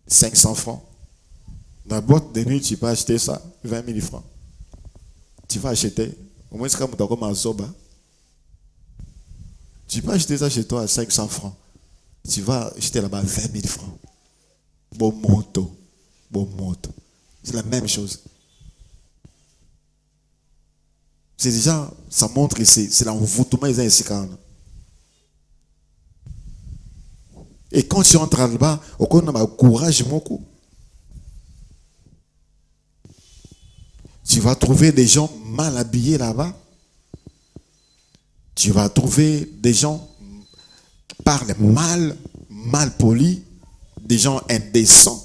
500 francs. Dans la boîte de nuit, tu peux acheter ça, 20 000 francs. Tu vas acheter, au moins c'est comme un Zoba. Tu peux acheter ça chez toi à 500 francs. Tu vas acheter là-bas 20 000 francs. Bon moto. C'est la même chose. C'est déjà, ça montre que c'est l'envoûtement des inséquents. Et quand tu entres là-bas, on a courage beaucoup. Tu vas trouver des gens mal habillés là-bas. Tu vas trouver des gens qui parlent mal polis, des gens indécents.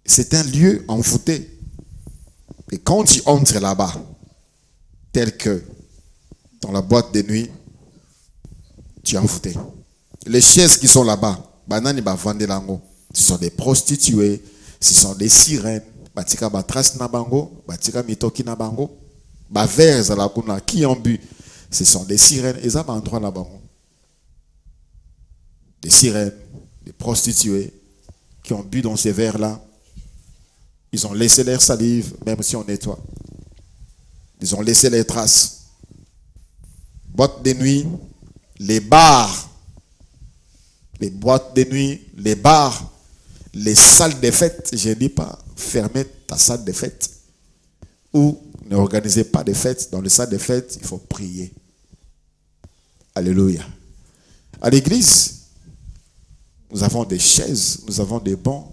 C'est un lieu envoûté. Et quand tu entres là-bas, tel que dans la boîte de nuit, tu es envoûté. Les chaises qui sont là-bas, ce sont des prostituées, ce sont des sirènes, batika batras na bango, batika mitoki na bango, bavers à la kuna qui ont bu, ce sont des sirènes, et ça va en droit là-bas. des sirènes, des prostituées qui ont bu dans ces verres-là. Ils ont laissé leur salive, même si on nettoie. Ils ont laissé les traces. Boîtes de nuit, les bars, les boîtes de nuit, les bars, les salles de fête. Je ne dis pas fermer ta salle de fête ou ne organisez pas de fête. Dans les salles de fête, il faut prier. Alléluia. À l'église, nous avons des chaises, nous avons des bancs.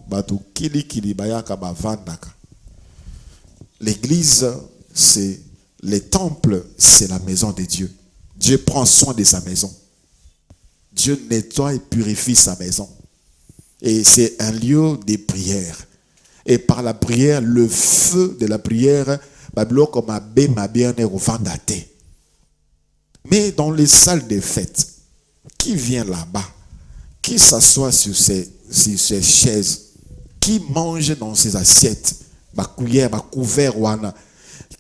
L'église, c'est les temples, c'est la maison de Dieu. Dieu prend soin de sa maison. Dieu nettoie et purifie sa maison. Et c'est un lieu de prière. Et par la prière, le feu de la prière, mais dans les salles de fête, qui vient là-bas? Qui s'assoit sur ces chaises? Qui mange dans ses assiettes? Cuillère, couvert,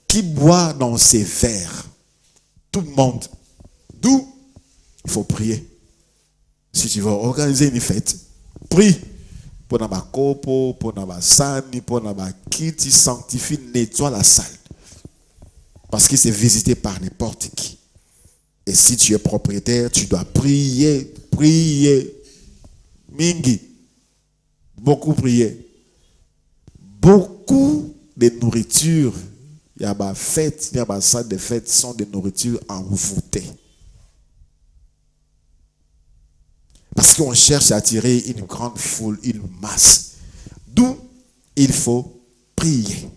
qui boit dans ses verres? Tout le monde. D'où il faut prier. Si tu veux organiser une fête, prie. Pour na kopo, pour na sani, pour na kiti, sanctifie, nettoie la salle. Parce que c'est visité par n'importe qui. Et si tu es propriétaire, tu dois prier, prier. Mingi. Beaucoup prier. Beaucoup de nourriture, il y a des fêtes, il y a des salles de fêtes, sont des nourritures envoûtées. Parce qu'on cherche à attirer une grande foule, une masse. D'où il faut prier.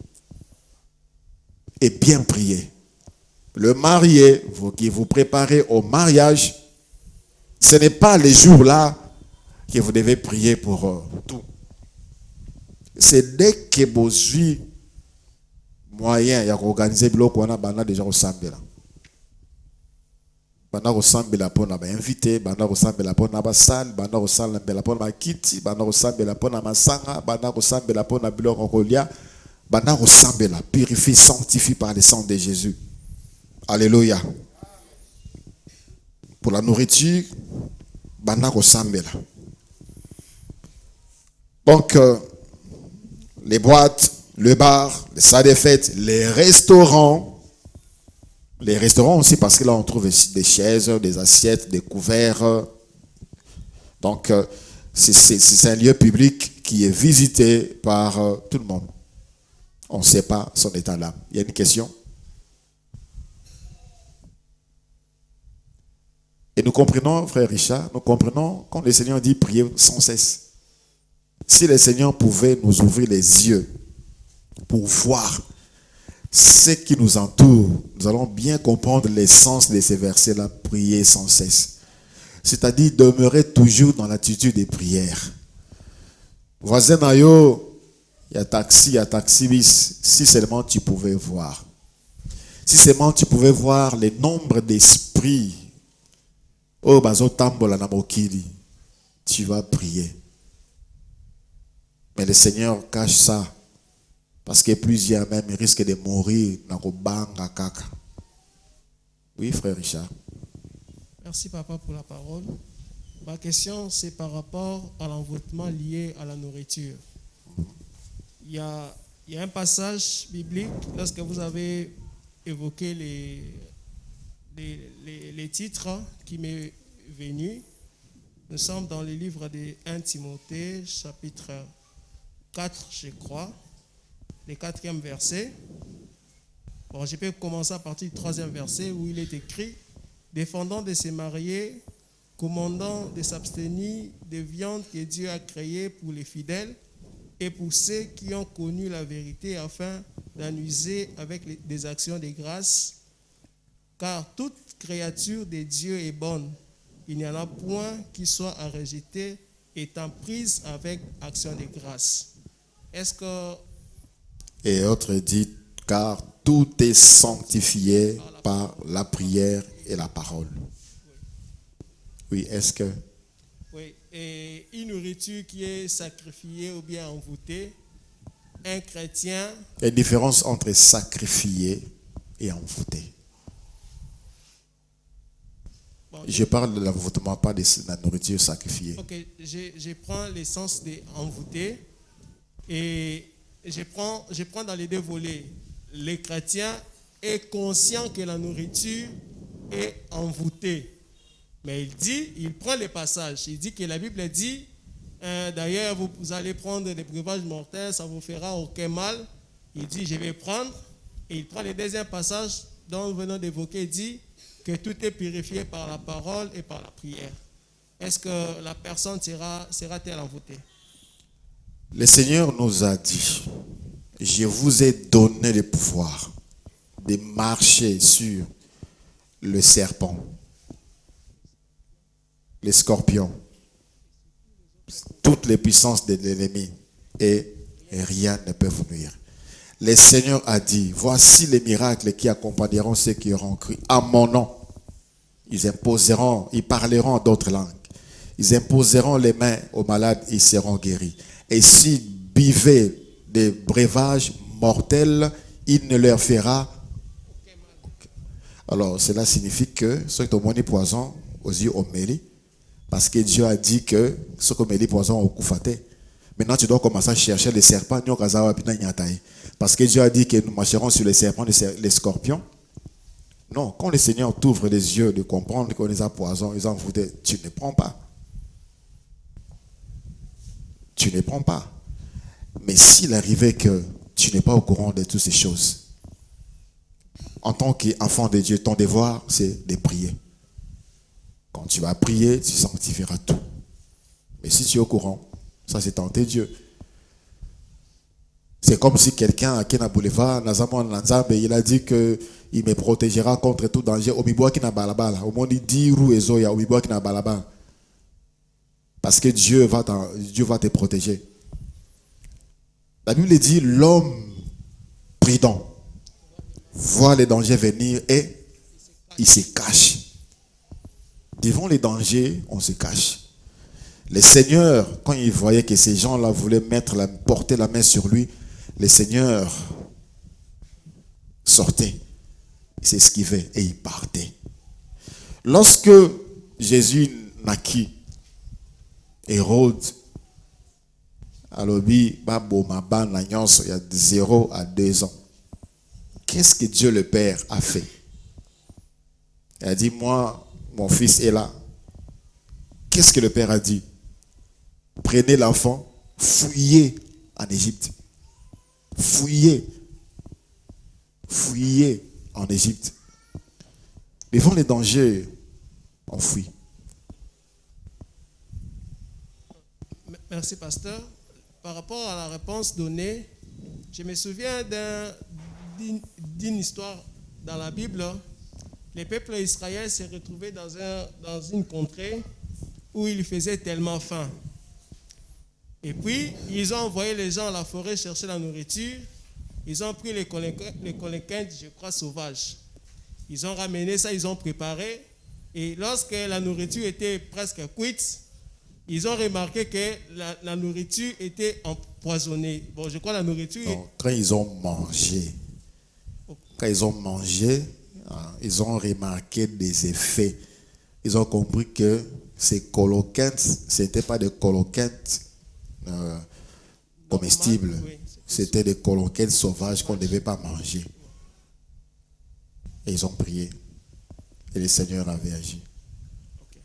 Et bien prier. Le marié, vous qui vous préparez au mariage, ce n'est pas les jours-là que vous devez prier pour tout. C'est dès que vous avez moyen d'organiser le bloc, on a déjà ressemblé là. Bana ressemble pour na invité, bana ressemble pour na salle, bana ressemble pour na kiti, bana ressemble pour na masanga, bana ressemble pour na biloko kolia, bana ressemble purifie, sanctifie par le sang de Jésus. Alléluia. Pour la nourriture, bana ressemble. Donc les boîtes, le bar, les salles de fête, les restaurants. Les restaurants aussi, parce que là, on trouve des chaises, des assiettes, des couverts. Donc, c'est un lieu public qui est visité par tout le monde. On ne sait pas son état là. Il y a une question? Et nous comprenons, frère Richard, nous comprenons quand le Seigneur dit prier sans cesse. Si le Seigneur pouvait nous ouvrir les yeux pour voir ce qui nous entoure, nous allons bien comprendre l'essence de ces versets-là, prier sans cesse. C'est-à-dire demeurer toujours dans l'attitude des prières. Voisin Nayo, il y a taxi bis. Si seulement tu pouvais voir. Si seulement tu pouvais voir le nombre d'esprits. Oh, bazo tambola na mokili. Tu vas prier. Mais le Seigneur cache ça. Parce que plusieurs même risquent de mourir dans le banga kaka. Oui, frère Richard. Merci, papa, pour la parole. Ma question, c'est par rapport à l'envoûtement lié à la nourriture. Il y a un passage biblique, lorsque vous avez évoqué les titres qui m'est venu. Nous sommes dans le livre de 1 Timothée, chapitre 4, je crois. Le 4e verset. Bon, je peux commencer à partir du 3e verset où il est écrit: défendant de se marier, commandant de s'abstenir des viandes que Dieu a créées pour les fidèles et pour ceux qui ont connu la vérité, afin d'en user avec des actions de grâce. Car toute créature de Dieu est bonne. Il n'y en a point qui soit à rejeter, étant prise avec action de grâce. Est-ce que... Et autre dit, car tout est sanctifié par la prière et la parole. Oui, est-ce que... Oui, et une nourriture qui est sacrifiée ou bien envoûtée, un chrétien... Il y a une différence entre sacrifier et envoûter. Bon, Je parle de l'envoûtement, pas de la nourriture sacrifiée. Ok, je prends l'essence d'envoûter et je prends dans les deux volets. Le chrétien est conscient que la nourriture est envoûtée. Mais il prend les passages. Il dit que la Bible dit, d'ailleurs, vous allez prendre des breuvages mortels, ça ne vous fera aucun mal. Il dit, je vais prendre. Et il prend le deuxième passage dont nous venons d'évoquer, il dit que tout est purifié par la parole et par la prière. Est-ce que la personne sera-t-elle envoûtée? Le Seigneur nous a dit, je vous ai donné le pouvoir de marcher sur le serpent, les scorpions, toutes les puissances de l'ennemi, et rien ne peut vous nuire. Le Seigneur a dit, voici les miracles qui accompagneront ceux qui auront cru à mon nom. Ils parleront d'autres langues. Ils imposeront les mains aux malades, ils seront guéris. Et s'ils buvaient des breuvages mortels, il ne leur fera. Alors, cela signifie que ceux qui ont moni poison, aux yeux au méli, parce que Dieu a dit que ceux qui ont méli poison au koufate. Maintenant, tu dois commencer à chercher les serpents. Parce que Dieu a dit que nous marcherons sur les serpents, les scorpions. Non, quand le Seigneur t'ouvre les yeux de comprendre qu'on les a poison, ils ont envoûté, tu ne prends pas. Tu ne prends pas. Mais s'il arrivait que tu n'es pas au courant de toutes ces choses, en tant qu'enfant de Dieu, ton devoir, c'est de prier. Quand tu vas prier, tu sanctifieras tout. Mais si tu es au courant, ça c'est tenter Dieu. C'est comme si quelqu'un à Kena Boulevard, il a dit qu'il me protégera contre tout danger. Au monde dit parce que Dieu va te protéger. La Bible dit l'homme prudent voit les dangers venir et il se cache. Devant les dangers, on se cache. Le Seigneur, quand il voyait que ces gens-là voulaient porter la main sur lui, le Seigneur sortait, il s'esquivait et il partait. Lorsque Jésus naquit, Hérode, il y a 0 à 2 ans. Qu'est-ce que Dieu le Père a fait? Il a dit, moi, mon fils est là. Qu'est-ce que le Père a dit? Prenez l'enfant, fouillez en Égypte. Fouillez en Égypte. Devant les dangers, on fuit. Merci, pasteur. Par rapport à la réponse donnée, je me souviens d'une histoire dans la Bible. Les peuples d'Israël s'est retrouvé dans une contrée où il faisait tellement faim. Et puis, ils ont envoyé les gens à la forêt chercher la nourriture. Ils ont pris les coléquintes, je crois, sauvages. Ils ont ramené ça, ils ont préparé. Et lorsque la nourriture était presque cuite, ils ont remarqué que la nourriture était empoisonnée. Bon, je crois que la nourriture... Non, quand ils ont mangé, ils ont remarqué des effets. Ils ont compris que ces coloquintes, ce n'étaient pas des coloquintes comestibles. Oui. C'était des coloquintes sauvages qu'on ne devait pas manger. Et ils ont prié. Et le Seigneur avait agi. Okay.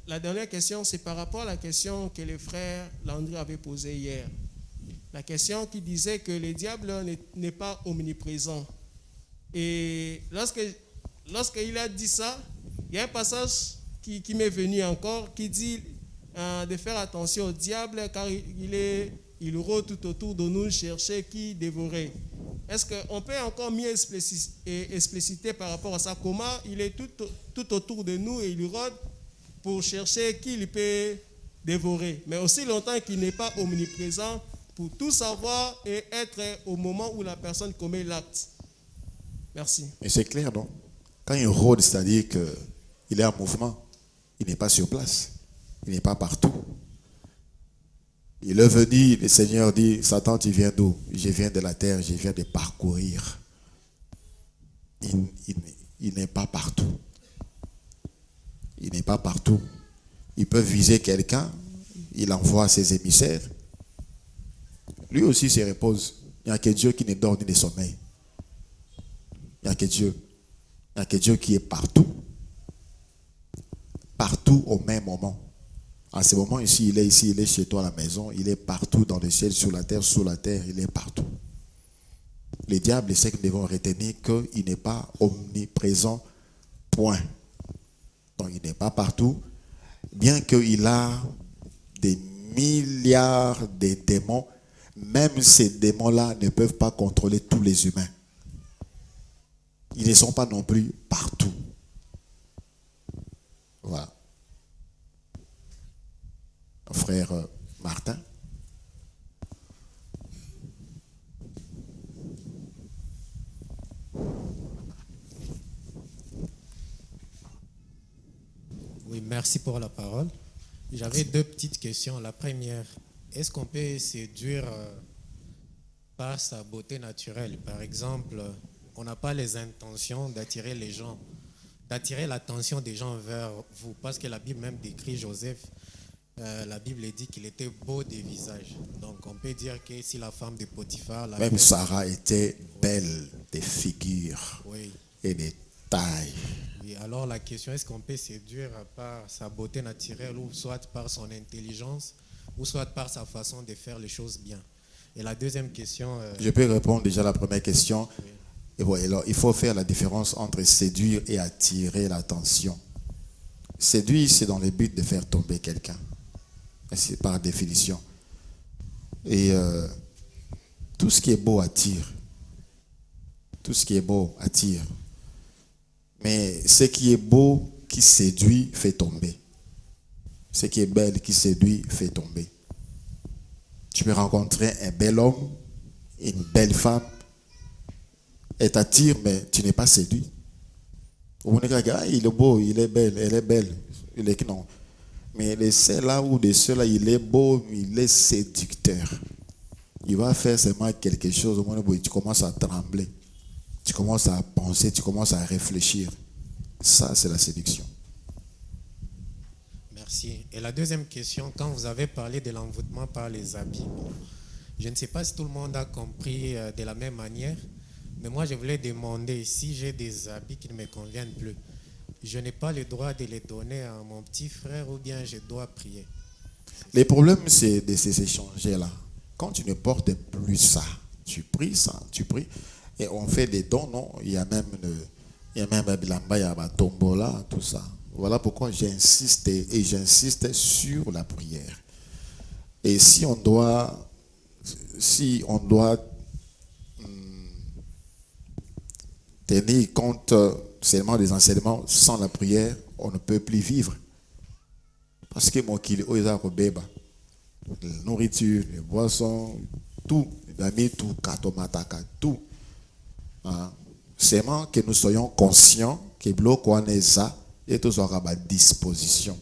La dernière question, c'est par rapport à la question que le frère Landry avait posée hier. La question qui disait que le diable n'est pas omniprésent. Et lorsqu'il a dit ça, il y a un passage qui m'est venu encore qui dit de faire attention au diable car il rôde tout autour de nous chercher qui dévorer. Est-ce qu'on peut encore mieux expliciter par rapport à ça? Comment il est tout autour de nous et il rôde pour chercher qui il peut dévorer. Mais aussi longtemps qu'il n'est pas omniprésent pour tout savoir et être au moment où la personne commet l'acte. Merci. Mais c'est clair, non? Quand il rôde, c'est-à-dire qu'il est en mouvement. Il n'est pas sur place. Il n'est pas partout. Il est venu, le Seigneur dit, Satan, tu viens d'où? Je viens de la terre, je viens de parcourir. Il n'est pas partout. Il n'est pas partout. Il peut viser quelqu'un, il envoie ses émissaires. Lui aussi se repose. Il n'y a que Dieu qui ne dort ni ne sommeille. Il n'y a que Dieu. Il n'y a que Dieu qui est partout. Partout au même moment. En ce moment ici, il est chez toi à la maison, il est partout dans le ciel, sur la terre, sous la terre, il est partout. Le diable sait que nous devons retenir qu'il n'est pas omniprésent, point. Donc il n'est pas partout, bien qu'il a des milliards de démons, même ces démons-là ne peuvent pas contrôler tous les humains. Ils ne sont pas non plus partout. Voilà. Frère Martin. Oui, merci pour la parole. J'avais deux petites questions. La première, est-ce qu'on peut séduire par sa beauté naturelle? Par exemple, on n'a pas les intentions d'attirer les gens, d'attirer l'attention des gens vers vous, parce que la Bible même décrit Joseph. La Bible dit qu'il était beau des visages. Donc on peut dire que si la femme de Potiphar... Même Sarah était belle des figures, oui, et des tailles. Oui, alors la question, est-ce qu'on peut séduire par sa beauté naturelle ou soit par son intelligence ou soit par sa façon de faire les choses bien? Et la deuxième question... Je peux répondre déjà à la première question. Oui. Et voilà, alors, il faut faire la différence entre séduire et attirer l'attention. Séduire, c'est dans le but de faire tomber quelqu'un. C'est par définition. Et tout ce qui est beau attire. Tout ce qui est beau attire. Mais ce qui est beau, qui séduit, fait tomber. Ce qui est belle, qui séduit, fait tomber. Tu peux rencontrer un bel homme, une belle femme, elle t'attire, mais tu n'es pas séduit. Vous ne regardez pas, il est beau, il est belle, elle est belle. Il est non. Mais de ceux-là ou de ceux-là, il est beau, il est séducteur. Il va faire seulement quelque chose, au moment où tu commences à trembler. Tu commences à penser, tu commences à réfléchir. Ça, c'est la séduction. Merci. Et la deuxième question, quand vous avez parlé de l'envoûtement par les habits, je ne sais pas si tout le monde a compris de la même manière, mais moi je voulais demander si j'ai des habits qui ne me conviennent plus. Je n'ai pas le droit de les donner à mon petit frère ou bien je dois prier. Les problèmes, c'est de ces échanger-là. Quand tu ne portes plus ça, tu pries ça, tu pries. Et on fait des dons, non? Il y a même Bilamba, il y a Tombola, tout ça. Voilà pourquoi j'insiste sur la prière. Et si on doit tenir compte seulement des enseignements sans la prière, on ne peut plus vivre. Parce que mon kilo, la nourriture, les boissons, tout, tout, tout. Seulement que nous soyons conscients que bloc on est ça et tous aura à disposition.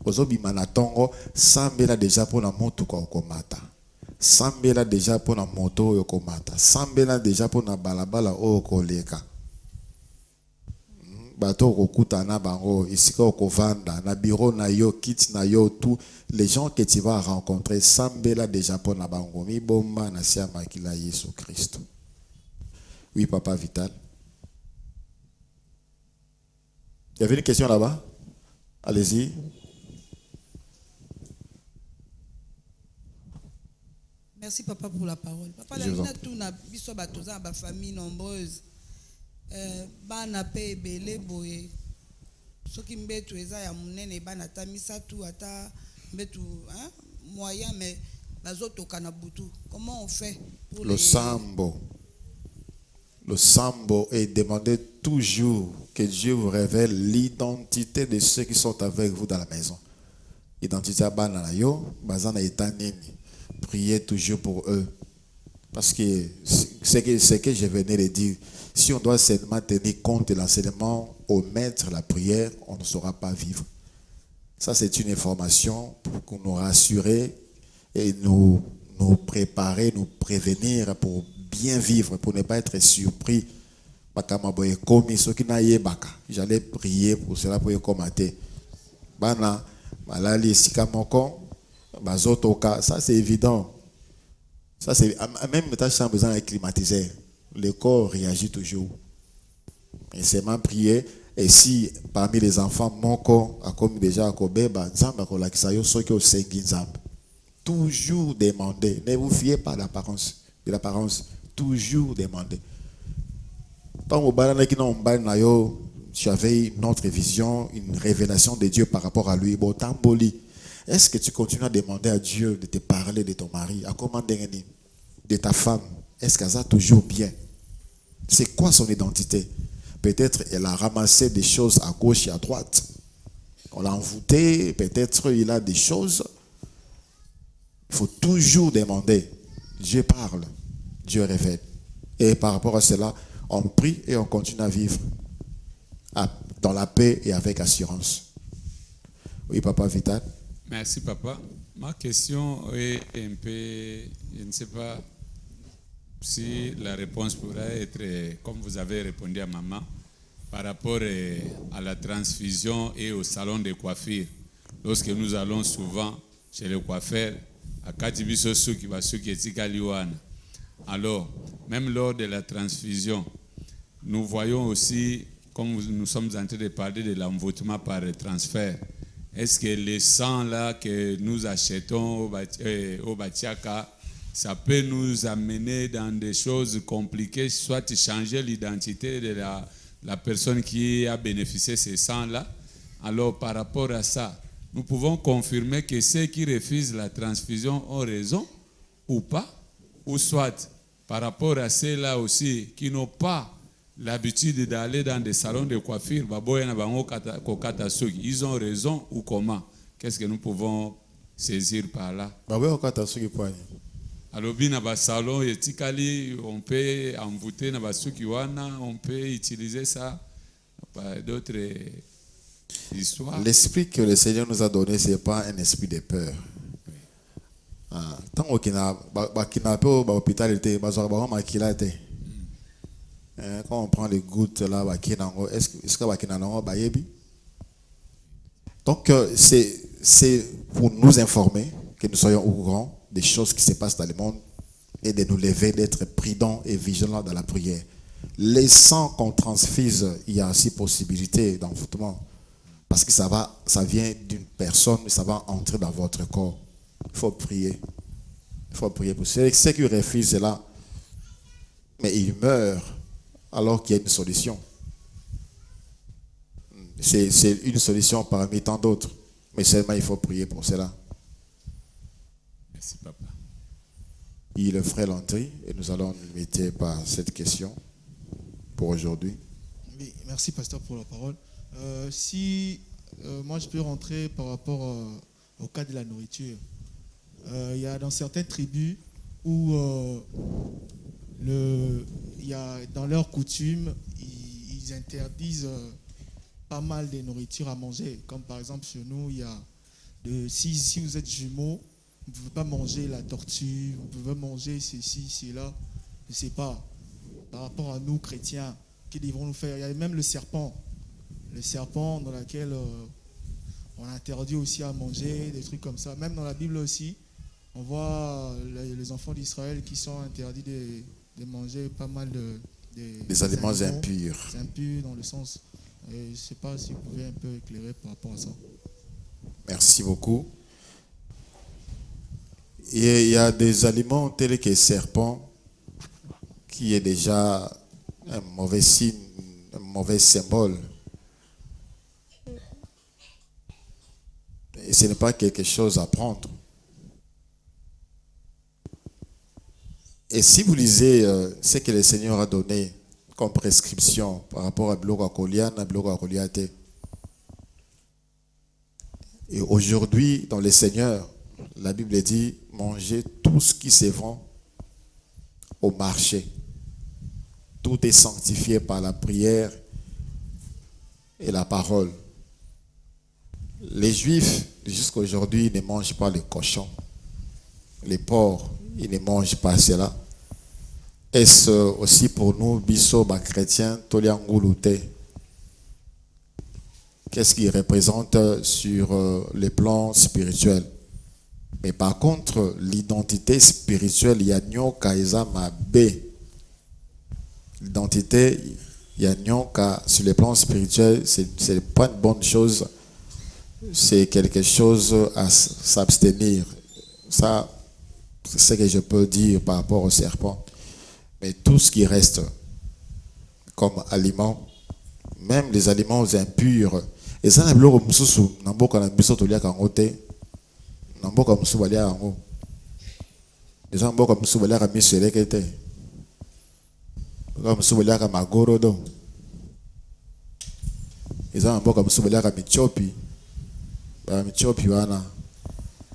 Aujourd'hui, manatongo, sambela déjà pour la moto komata. Sambela déjà pour la moto yokomata. Sambela déjà pour la balabala o koleka. Bato kokutana bango, isika okovanda, na bureau na yo, kit na yo, tout. Les gens que tu vas rencontrer, sambela déjà pour la bango. Mi bomba na sia makila Yesu Christ. Oui, papa Vital. Il y avait une question là-bas? Allez-y. Merci papa pour la parole. Papa, la famille nombreuse. Bana pe belé boye. Soki mbetu eza ya munene bana tamisa tu ata mbetu moyen mais bazotoka na butu. Comment on fait pour le sambo? Le sambo est demandé toujours que Dieu vous révèle l'identité de ceux qui sont avec vous dans la maison. Identité bana yo, bazana etanini. Priez toujours pour eux. Parce que c'est que je venais de dire. Si on doit seulement tenir compte de l'enseignement, omettre la prière, on ne saura pas vivre. Ça, c'est une information pour nous rassurer et nous préparer, nous prévenir pour bien vivre, pour ne pas être surpris. J'allais prier pour cela pour commenter. Bana, malali, sikamoko, bazotoka, ça c'est évident. Ça c'est, même sans besoin de climatiser. Le corps réagit toujours. Et c'est ma prière. Et si parmi les enfants, mon corps a comme déjà à Kobeba, toujours demander. Ne vous fiez pas à l'apparence. Toujours demander. Tu avais une autre vision, une révélation de Dieu par rapport à lui. Est-ce que tu continues à demander à Dieu de te parler de ton mari, de ta femme? Est-ce qu'elle a toujours bien? C'est quoi son identité? Peut-être elle a ramassé des choses à gauche et à droite. On l'a envoûté, peut-être il a des choses. Il faut toujours demander. Dieu parle, Dieu révèle. Et par rapport à cela, on prie et on continue à vivre dans la paix et avec assurance. Oui, Papa Vital. Merci, Papa. Ma question est un peu, je ne sais pas si la réponse pourrait être, comme vous avez répondu à maman, par rapport à la transfusion et au salon de coiffure. Lorsque nous allons souvent chez le coiffeur, à Katibiso Suki, alors, même lors de la transfusion, nous voyons aussi, comme nous sommes en train de parler de l'envoûtement par transfert, est-ce que le sang là que nous achetons au Batiaka, ça peut nous amener dans des choses compliquées, soit changer l'identité de la personne qui a bénéficié de ce sang-là? Alors, par rapport à ça, nous pouvons confirmer que ceux qui refusent la transfusion ont raison ou pas, ou soit par rapport à ceux-là aussi qui n'ont pas l'habitude d'aller dans des salons de coiffure, ils ont raison ou comment? Qu'est-ce que nous pouvons saisir par là? Alors, dans salon, on peut envoûter, on peut utiliser ça par d'autres histoires. L'esprit que le Seigneur nous a donné, ce n'est pas un esprit de peur. Tant qu'on a hôpital, quand on prend les gouttes là, est-ce que donc c'est pour nous informer que nous soyons au courant des choses qui se passent dans le monde et de nous lever, d'être prudents et vigilants dans la prière. Les sangs qu'on transfuse, il y a aussi possibilité d'envoûtement parce que ça vient d'une personne, ça va entrer dans votre corps. Il faut prier. Il faut prier pour ceux qui refusent cela, mais ils meurent alors qu'il y a une solution. C'est une solution parmi tant d'autres, mais seulement il faut prier pour cela. Merci, Papa. Il ferait l'entrée et nous allons nous limiter par cette question pour aujourd'hui. Oui, merci, pasteur, pour la parole. Si moi je peux rentrer par rapport au cas de la nourriture. Il y a dans certaines tribus où il y a, dans leurs coutumes, ils interdisent pas mal de nourriture à manger. Comme par exemple chez nous, il y a si vous êtes jumeaux, vous ne pouvez pas manger la tortue, vous pouvez manger ceci, cela, je ne sais pas. Par rapport à nous, chrétiens, qui devront nous faire? Il y a même le serpent dans lequel on interdit aussi à manger, des trucs comme ça. Même dans la Bible aussi, on voit les enfants d'Israël qui sont interdits de manger pas mal des aliments impurs. Impurs dans le sens. Je ne sais pas si vous pouvez un peu éclairer par rapport à ça. Merci beaucoup. Et il y a des aliments tels que le serpent qui est déjà un mauvais signe, un mauvais symbole. Et ce n'est pas quelque chose à prendre. Et si vous lisez ce que le Seigneur a donné comme prescription par rapport à Bloco Akolian, à Bloco Akoliate, et aujourd'hui, dans le Seigneur, la Bible dit, mangez tout ce qui se vend au marché. Tout est sanctifié par la prière et la parole. Les Juifs, jusqu'à aujourd'hui, ne mangent pas les cochons, les porcs, ils ne mangent pas cela. Est-ce aussi pour nous, biso, chrétiens, toliangoulouté? qu'est-ce qu'il représente sur le plan spirituel. Mais par contre, l'identité spirituelle, il y a nyoka ezama B. L'identité, il y a nyoka sur le plan spirituel, c'est pas une bonne chose. C'est quelque chose à s'abstenir. Ça, c'est ce que je peux dire par rapport au serpent. Mais tout ce qui reste comme aliment, même les aliments impurs, et ça n'a pas namboka musu balia yango eza mboka musu balia ka miseleke te mboka musu balia ka magorodo eza mboka musu balia ka michopi ba michopi wana.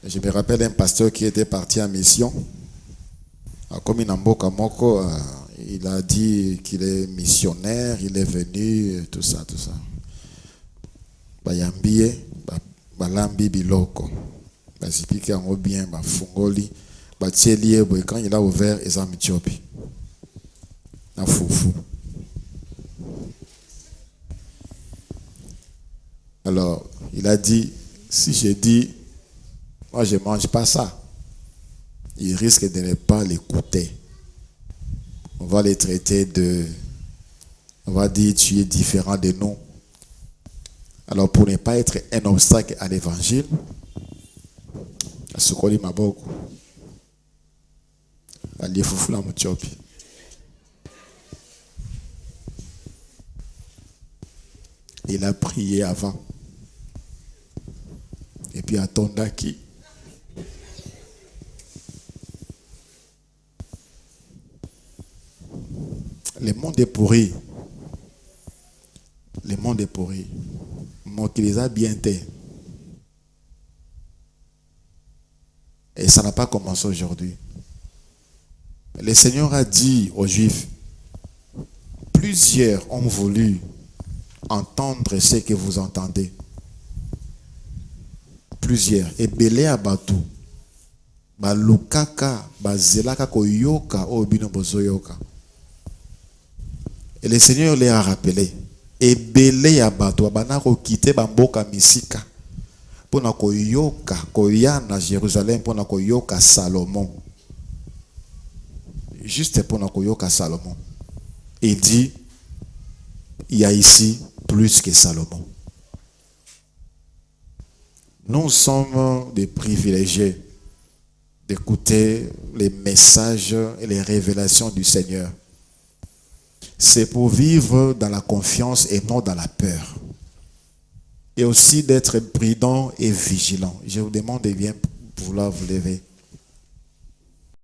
Je me rappelle un pasteur qui était parti en mission a commis namboka moko, il a dit qu'il est missionnaire, il est venu, tout ça bayambie balambi biloko basipiki yango bien, bafungoli, batieli eboye, quand il a ouvert, eza michopi na fufu. Alors, il a dit, si je dis, moi je ne mange pas ça, il risque de ne pas l'écouter. On va les traiter de, on va dire, tu es différent de nous. Alors, pour ne pas être un obstacle à l'évangile, sokoli maboko ali fufula muchopi. Il a prié avant et puis attendaki. Le monde est pourri. Le monde est pourri. Moi qui les a bien été. Et ça n'a pas commencé aujourd'hui. Le Seigneur a dit aux Juifs, plusieurs ont voulu entendre ce que vous entendez. Plusieurs. Et belé abatu. Ba lukaka, ba zelaka koyoka, obino bozoyoka. Et le Seigneur les a rappelé. Et belé abatu, abanako kite bamboka misika. Pour na koyoka koyana Jérusalem, pour na koyoka Salomon, juste pour na koyoka Salomon. Il dit, il y a ici plus que Salomon. Nous sommes des privilégiés d'écouter les messages et les révélations du Seigneur. C'est pour vivre dans la confiance et non dans la peur. Et aussi d'être prudent et vigilant. Je vous demande de bien vouloir vous lever.